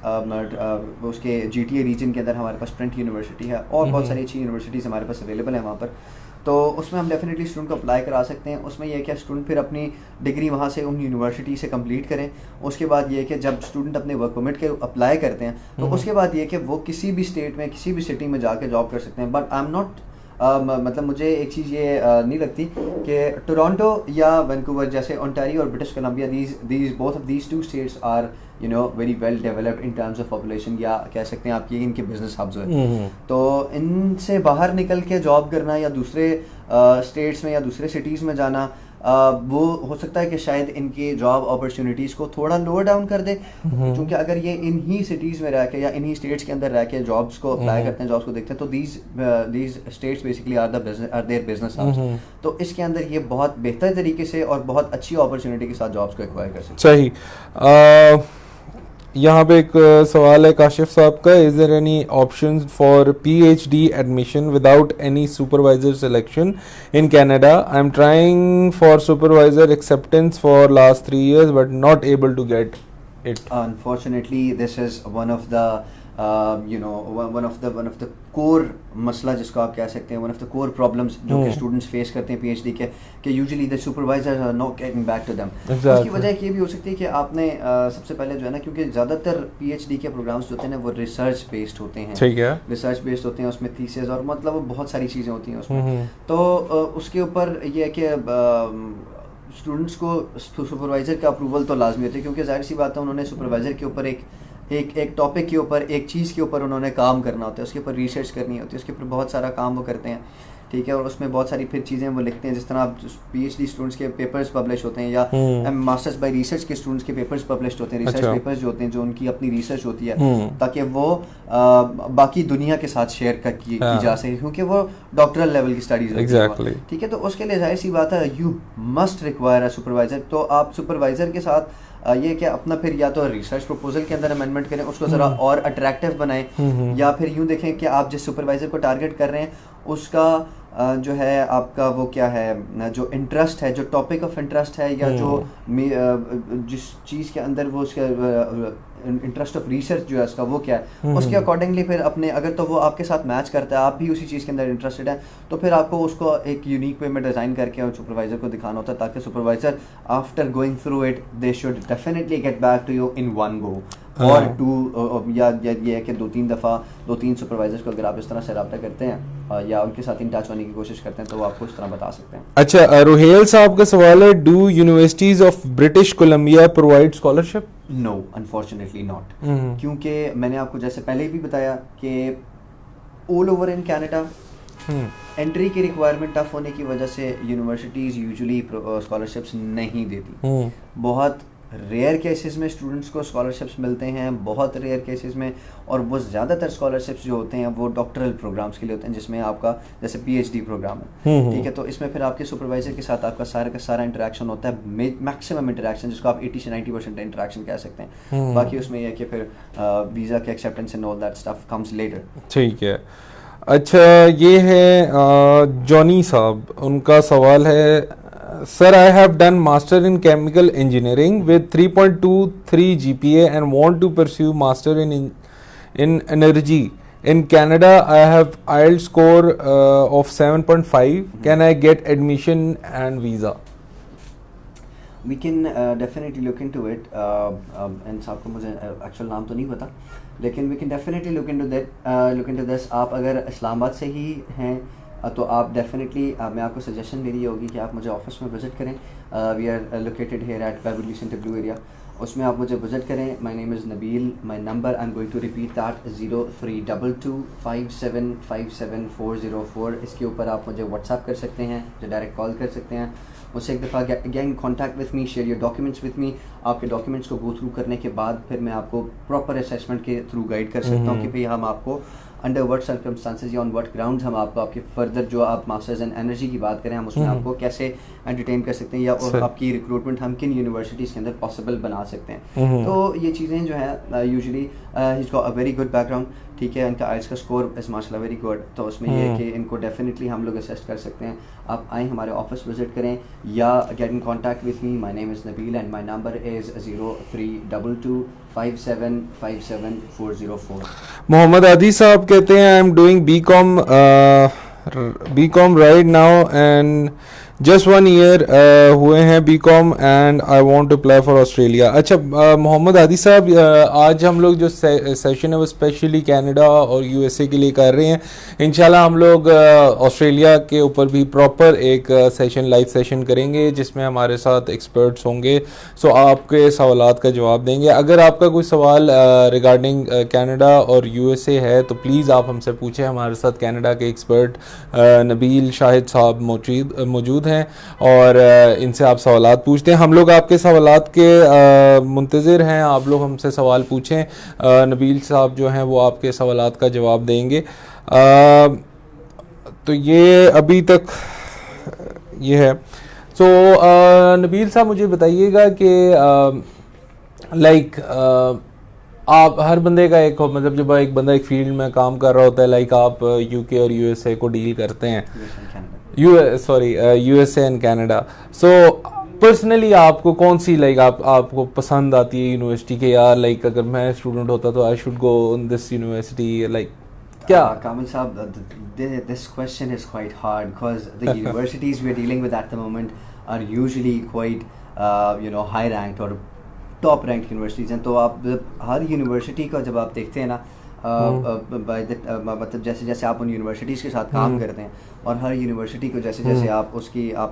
उसके GTA रीजन के अंदर हमारे पास ट्रेंट यूनिवर्सिटी है और बहुत सारी अच्छी यूनिवर्सिटीज़ हमारे पास अवेलेबल है वहाँ पर. तो उसमें हम डेफिनेटली स्टूडेंट को अप्लाई करा सकते हैं. उसमें यह कि स्टूडेंट फिर अपनी डिग्री वहाँ से उन यूनिवर्सिटी से कंप्लीट करें. उसके बाद ये कि जब स्टूडेंट अपने वर्क परमिट के अप्लाई करते हैं तो उसके बाद ये कि वो किसी भी स्टेट में किसी भी सिटी में जाके जॉब कर सकते हैं. बट आई एम नॉट मतलब मुझे एक चीज़ ये नहीं लगती कि टोरंटो या वैंकूवर जैसे ओंटारियो और British Columbia, these both of these two states are very well developed in terms of population, या कह सकते हैं आप ये इनके बिजनेस हब्स हैं. तो इनसे बाहर निकल के जॉब करना या दूसरे स्टेट्स में या दूसरे सिटीज़ में जाना, वो हो सकता है कि शायद इनकी जॉब अपॉर्चुनिटीज़ को थोड़ा लोअर डाउन कर दे, क्योंकि अगर ये इन्हीं सिटीज़ में रह के या इन्हीं स्टेट्स के अंदर रह के जॉब्स को अप्लाई करते हैं, जॉब्स को देखते हैं, तो these states basically are their business hubs. तो इसके अंदर ये बहुत बेहतर तरीके से और बहुत अच्छी अपॉर्चुनिटी के साथ जॉब्स को एक्वायर कर सकते हैं. सही. यहाँ पे एक सवाल है काशिफ साहब का, is there any option for PhD admission without any supervisor selection in Canada? I am trying for supervisor acceptance for last 3 years but not able to get it. Unfortunately this is one of the one of the core मसला जिसको आप कह सकते हैं, one of the core problems जो कि स्टूडेंट्स फेस करते हैं पीएचडी के, कि usually the supervisors are not getting back to them. उसकी वजह ये भी हो सकती है कि आपने सबसे पहले जो है ना, क्योंकि ज़्यादातर पीएचडी के प्रोग्राम्स जो होते हैं ना वो रिसर्च बेस्ड होते हैं. ठीक है, रिसर्च बेस्ड होते हैं, उसमें थीसिस और मतलब बहुत सारी चीज़ें होती हैं उसमें. तो उसके ऊपर ये है कि स्टूडेंट्स को सुपरवाइज़र का अप्रूवल तो लाजमी होता है, क्योंकि जाहिर सी बात है उन्होंने सुपरवाइज़र के ऊपर एक टॉपिक के ऊपर, एक चीज़ के ऊपर उन्होंने काम करना होता है, उसके ऊपर रिसर्च करनी होती है, उसके ऊपर बहुत सारा काम वो करते हैं. ठीक है, और उसमें बहुत सारी फिर चीज़ें वो लिखते हैं, जिस तरह आप पीएचडी स्टूडेंट्स के पेपर्स पब्लिश होते हैं या मास्टर्स बाय रिसर्च के स्टूडेंट्स के पेपर्स पब्लिश होते हैं, रिसर्च पेपर्स जो होते हैं, जो उनकी अपनी रिसर्च होती है, ताकि वो बाकी दुनिया के साथ शेयर की जा सके, क्योंकि वो डॉक्टरल लेवल की स्टडीज होती है. ठीक है, तो उसके लिए जाहिर सी बात है you must require a supervisor. तो आप सुपरवाइज़र के साथ ये क्या अपना फिर या तो रिसर्च प्रपोजल के अंदर अमेंडमेंट करें, उसको ज़रा और अट्रैक्टिव बनाएं, या फिर यूँ देखें कि आप जिस सुपरवाइज़र को टारगेट कर रहे हैं उसका जो है आपका वो क्या है, जो इंटरेस्ट है, जो टॉपिक ऑफ इंटरेस्ट है, या जो जिस चीज़ के अंदर वो उसका इंटरेस्ट ऑफ रिसर्च जो है उसका वो क्या है, उसके अकॉर्डिंगली फिर अपने, अगर तो वो आपके साथ मैच करता है, आप भी उसी चीज़ के अंदर इंटरेस्टेड हैं, तो फिर आपको उसको एक यूनिक वे में डिज़ाइन करके और सुपरवाइज़र को दिखाना होता है, ताकि supervisor after going through it they should definitely get back to you in one go और टू, या ये है कि 2-3 सुपरवाइजर्स को अगर आप इस तरह से रब्ता करते हैं या उनके साथ इन टच होने की कोशिश करते हैं तो वो आपको इस तरह बता सकते हैं. अच्छा, रोहेल साहब का सवाल है, do universities of British Columbia provide scholarship? No, unfortunately not. क्योंकि मैंने आपको जैसे पहले भी बताया कि all over in Canada entry की रिक्वायरमेंट टफ होने की वजह से यूनिवर्सिटीज़ यूजुअली स्कॉलरशिप्स नहीं देती. बहुत रेयर केसेस में स्टूडेंट्स को स्कॉलरशिप्स मिलते हैं, बहुत रेयर केसेस में, और वो ज़्यादातर स्कॉलरशिप्स जो होते हैं वो डॉक्टरल प्रोग्राम्स के लिए होते हैं, जिसमें आपका जैसे पीएचडी प्रोग्राम है. ठीक है, तो इसमें फिर आपके सुपरवाइज़र के साथ आपका सारा का सारा इंटरेक्शन होता है, मैक्सिमम इंटरेक्शन, जिसको आप 80 से 90% इंटरेक्शन कह सकते हैं. बाकी उसमें यह कि फिर वीज़ा के acceptance and all that stuff comes later. ठीक है. अच्छा, ये है जॉनी साहब, उनका सवाल है, Sir, I have done master in chemical engineering with 3.23 GPA and want to pursue master in energy. In Canada, I have IELTS score of 7.5. Can I get admission and visa? We can definitely look into it. And साहब को मुझे एक्चुअल नाम तो नहीं पता, लेकिन we can definitely look into this. आप अगर इस्लामाबाद से ही हैं तो आप डेफिनेटली, मैं आपको सजेशन मेरी होगी कि आप मुझे ऑफिस में विज़िट करें. We are located here at Beverly Centre Blue Area. उसमें आप मुझे विज़िट करें. My name is Nabeel. My number, I am going to repeat that, 03225757 इसके ऊपर आप मुझे व्हाट्सएप कर सकते हैं, जो डायरेक्ट कॉल कर सकते हैं. मुझसे एक दफ़ा get contact with me, share your documents with me. आपके डॉक्यूमेंट्स को गो थ्रू करने के बाद फिर मैं आपको प्रॉपर असेसमेंट के थ्रू गाइड कर सकता हूँ कि भाई हम आपको अंडर व्हाट सर्कमस्टांसेस या ऑन व्हाट ग्राउंड्स हम आपको आपके फर्दर जो आप मास्टर्स इन एनर्जी की बात करें, हम उसमें आपको कैसे एंटरटेन कर सकते हैं, या और आपकी रिक्रूटमेंट हम किन यूनिवर्सिटीज़ के अंदर पॉसिबल बना सकते हैं. तो ये चीज़ें जो है usually is got a very good background. ठीक है, इनका आइल्स का स्कोर इज़ माशाल्लाह वेरी गुड. तो उसमें ये है कि इनको डेफिनेटली हम लोग असिस्ट कर सकते हैं. आप आएँ, हमारे ऑफिस विजिट करें, या get in contact with me. My name is Nabeel and my number is 03225757 Mohammad Adi साहब कहते हैं, I am doing BCom right now and just 1 year हुए हैं BCom and I want to apply for Australia. अच्छा मोहम्मद आदि साहब, आज हम लोग जो सेशन है वो स्पेशली कनाडा और यूएसए के लिए कर रहे हैं. इंशाल्लाह हम लोग ऑस्ट्रेलिया के ऊपर भी प्रॉपर एक सेशन, लाइव सेशन करेंगे जिसमें हमारे साथ एक्सपर्ट्स होंगे. सो आपके सवालात का जवाब देंगे. अगर आपका कोई सवाल रिगार्डिंग कनाडा और यूएसए है तो प्लीज़ आप हमसे पूछें. हमारे साथ कनाडा के एक्सपर्ट नबील शाहिद साहब मौजूद हैं और इनसे आप सवालात पूछते हैं. हम लोग आपके सवालात के मुंतज़िर हैं, आप लोग हमसे सवाल पूछें. नबील साहब जो हैं वो आपके सवालात का जवाब देंगे. तो ये अभी तक ये है. सो नबील साहब मुझे बताइएगा कि आप हर बंदे का एक मतलब जब एक बंदा एक फील्ड में काम कर रहा होता है, लाइक आप यूके और यूएसए को डील करते हैं, USA and Canada, so personally आपको कौन सी लाइक आपको पसंद आती है यूनिवर्सिटी के, यार लाइक अगर मैं स्टूडेंट होता तो I should go in this university, like क्या? Kamil Saab, this question is quite hard because the universities we're dealing with at the moment are usually quite high ranked और टॉप रैंक यूनिवर्सिटीज़ हैं. तो आप हर यूनिवर्सिटी का जब आप देखते हैं ना, मतलब जैसे जैसे आप उन यूनिवर्सिटीज़ के साथ काम करते हैं और हर यूनिवर्सिटी को जैसे जैसे आप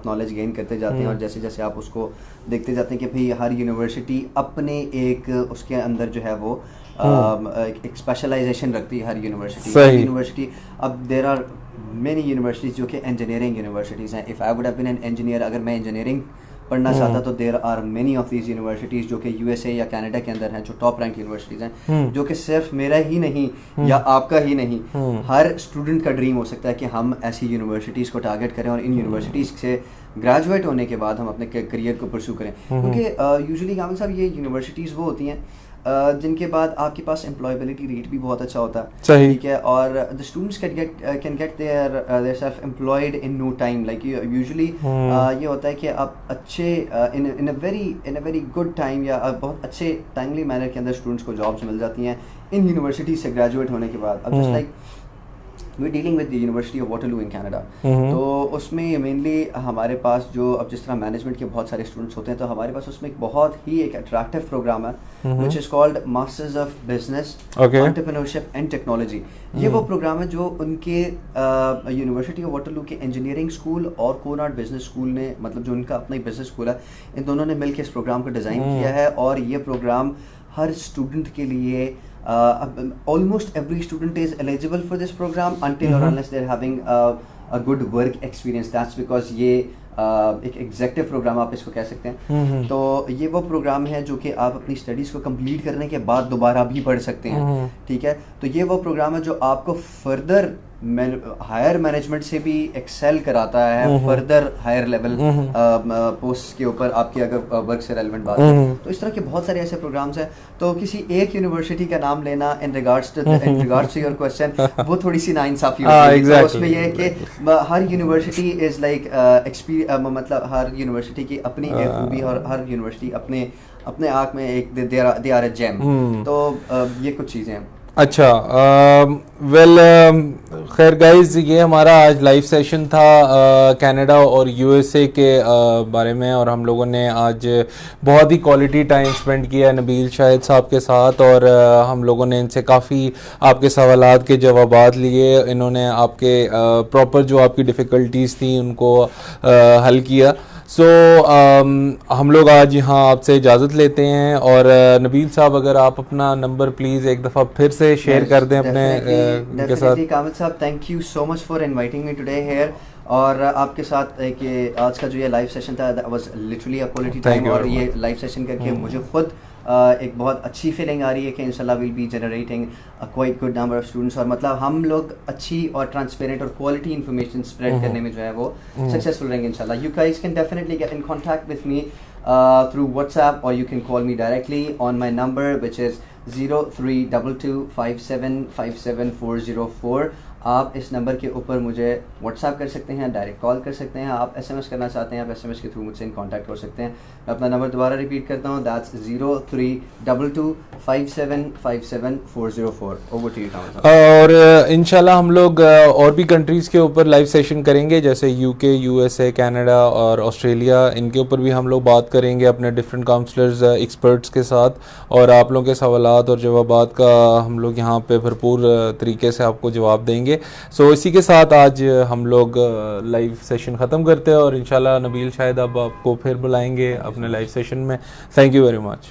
नॉलेज गेन करते जाते हैं और जैसे जैसे आप उसको देखते जाते हैं कि भाई हर यूनिवर्सिटी अपने एक उसके अंदर जो है वो एक स्पेशलाइजेशन रखती है हर यूनिवर्सिटी. अब देयर आर मेनी यूनिवर्सिटीज़ जो कि इंजीनियरिंग यूनिवर्सिटीज़ हैं. If I would have been an engineer, अगर मैं इंजीनियरिंग पढ़ना चाहता तो there are many of these universities जो कि यूएसए या कनाडा के अंदर हैं, जो टॉप रैंक यूनिवर्सिटीज़ हैं, जो कि सिर्फ मेरा ही नहीं या आपका ही नहीं, हर स्टूडेंट का ड्रीम हो सकता है कि हम ऐसी यूनिवर्सिटीज़ को टारगेट करें और इन यूनिवर्सिटीज़ से ग्रेजुएट होने के बाद हम अपने करियर को परस्यू करें. क्योंकि यूजुअली कामिल साहब ये यूनिवर्सिटीज़ वो होती हैं जिनके बाद आपके पास एम्प्लॉयबिलिटी रेट भी बहुत अच्छा होता है, ठीक है, और the students can get their self employed in no time. Like usually ये होता है कि आप अच्छे in a very good time या बहुत अच्छे टाइमली मैनर के अंदर स्टूडेंट्स को जॉब्स मिल जाती हैं इन यूनिवर्सिटी से ग्रेजुएट होने के बाद. अब just like we dealing with the University of Waterloo in Canada, तो उसमें मेनली हमारे पास जो अब जिस तरह मैनेजमेंट के बहुत सारे स्टूडेंट्स होते हैं, तो हमारे पास उसमें एक अट्रैक्टिव प्रोग्राम है which is called masters of business entrepreneurship and technology. ये वो प्रोग्राम है जो उनके यूनिवर्सिटी ऑफ वाटरलू के इंजीनियरिंग स्कूल और कोनार्ड बिजनेस स्कूल ने, मतलब जो उनका अपना ही बिजनेस स्कूल है, इन दोनों ने मिलकर इस प्रोग्राम को डिज़ाइन किया है. और ये प्रोग्राम हर स्टूडेंट के लिए almost every student is eligible for this program until or unless they're having a good work experience. That's because ये एक एग्जेक्टिव प्रोग्राम आप इसको कह सकते हैं. तो ये वो प्रोग्राम है जो कि आप अपनी स्टडीज़ को कंप्लीट करने के बाद दोबारा भी पढ़ सकते हैं, ठीक है. तो ये वो प्रोग्राम है जो आपको फर्दर हायर मैनेजमेंट से भी एक्सेल कराता है, फर्दर हायर लेवल पोस्ट के ऊपर आपकी अगर वर्क से रेलेवेंट बात है. तो इस तरह के बहुत सारे ऐसे प्रोग्राम्स हैं. तो किसी एक यूनिवर्सिटी का नाम लेना in regards to your question वो थोड़ी सी नाइंसाफी होती है. तो उसमें यह है कि हर यूनिवर्सिटी इज़ लाइक मतलब हर यूनिवर्सिटी की अपनी एक खूबी और हर यूनिवर्सिटी अपने आँख में एक दे आर अ जेम. तो ये कुछ चीज़ें हैं. अच्छा, वेल खैर गाइज, ये हमारा आज लाइव सेशन था कनाडा और यूएसए के बारे में, और हम लोगों ने आज बहुत ही क्वालिटी टाइम स्पेंड किया नबील शाहिद साहब के साथ, और हम लोगों ने इनसे काफ़ी आपके सवालात के जवाबात लिए. इन्होंने आपके प्रॉपर जो आपकी डिफ़िकल्टीज़ थी उनको हल किया. सो हम लोग आज यहाँ आपसे इजाज़त लेते हैं. और नबील साहब, अगर आप अपना नंबर प्लीज़ एक दफ़ा फिर से शेयर कर दें अपने के साथ. कामिल साहब, thank you so much for inviting me today here. और आपके साथ ये आज का जो ये लाइव सेशन था, that was literally a quality time. और ये लाइव सेशन करके मुझे खुद एक बहुत अच्छी फीलिंग आ रही है कि इंशाल्लाह will be generating a quite good number of students. और मतलब हम लोग अच्छी और ट्रांसपेरेंट और क्वालिटी इन्फॉर्मेशन स्प्रेड करने में जो है वो सक्सेसफुल रहेंगे इंशाल्लाह. You guys can definitely get in contact with me through WhatsApp, or you can call me directly on my number, which is 0322575754. आप इस नंबर के ऊपर मुझे व्हाट्सएप कर सकते हैं, डायरेक्ट कॉल कर सकते हैं. आप SMS करना चाहते हैं, आप SMS के थ्रू मुझसे इन कॉन्टैक्ट हो सकते हैं. मैं अपना नंबर दोबारा रिपीट करता हूँ, that's 0322575754. Over to you now. और इंशाल्लाह हम लोग और भी कंट्रीज़ के ऊपर लाइव सेशन करेंगे, जैसे UK, USA, कनाडा और ऑस्ट्रेलिया. इनके ऊपर भी हम लोग बात करेंगे अपने डिफरेंट काउंसलर्स, एक्सपर्ट्स के साथ, और आप लोगों के सवालात और जवाबात का हम लोग यहाँ पे भरपूर तरीके से आपको जवाब देंगे. सो इसी के साथ आज हम लोग लाइव सेशन ख़त्म करते हैं, और इंशाल्लाह नबील शायद अब आपको फिर बुलाएंगे अपने लाइव सेशन में. Thank you very much.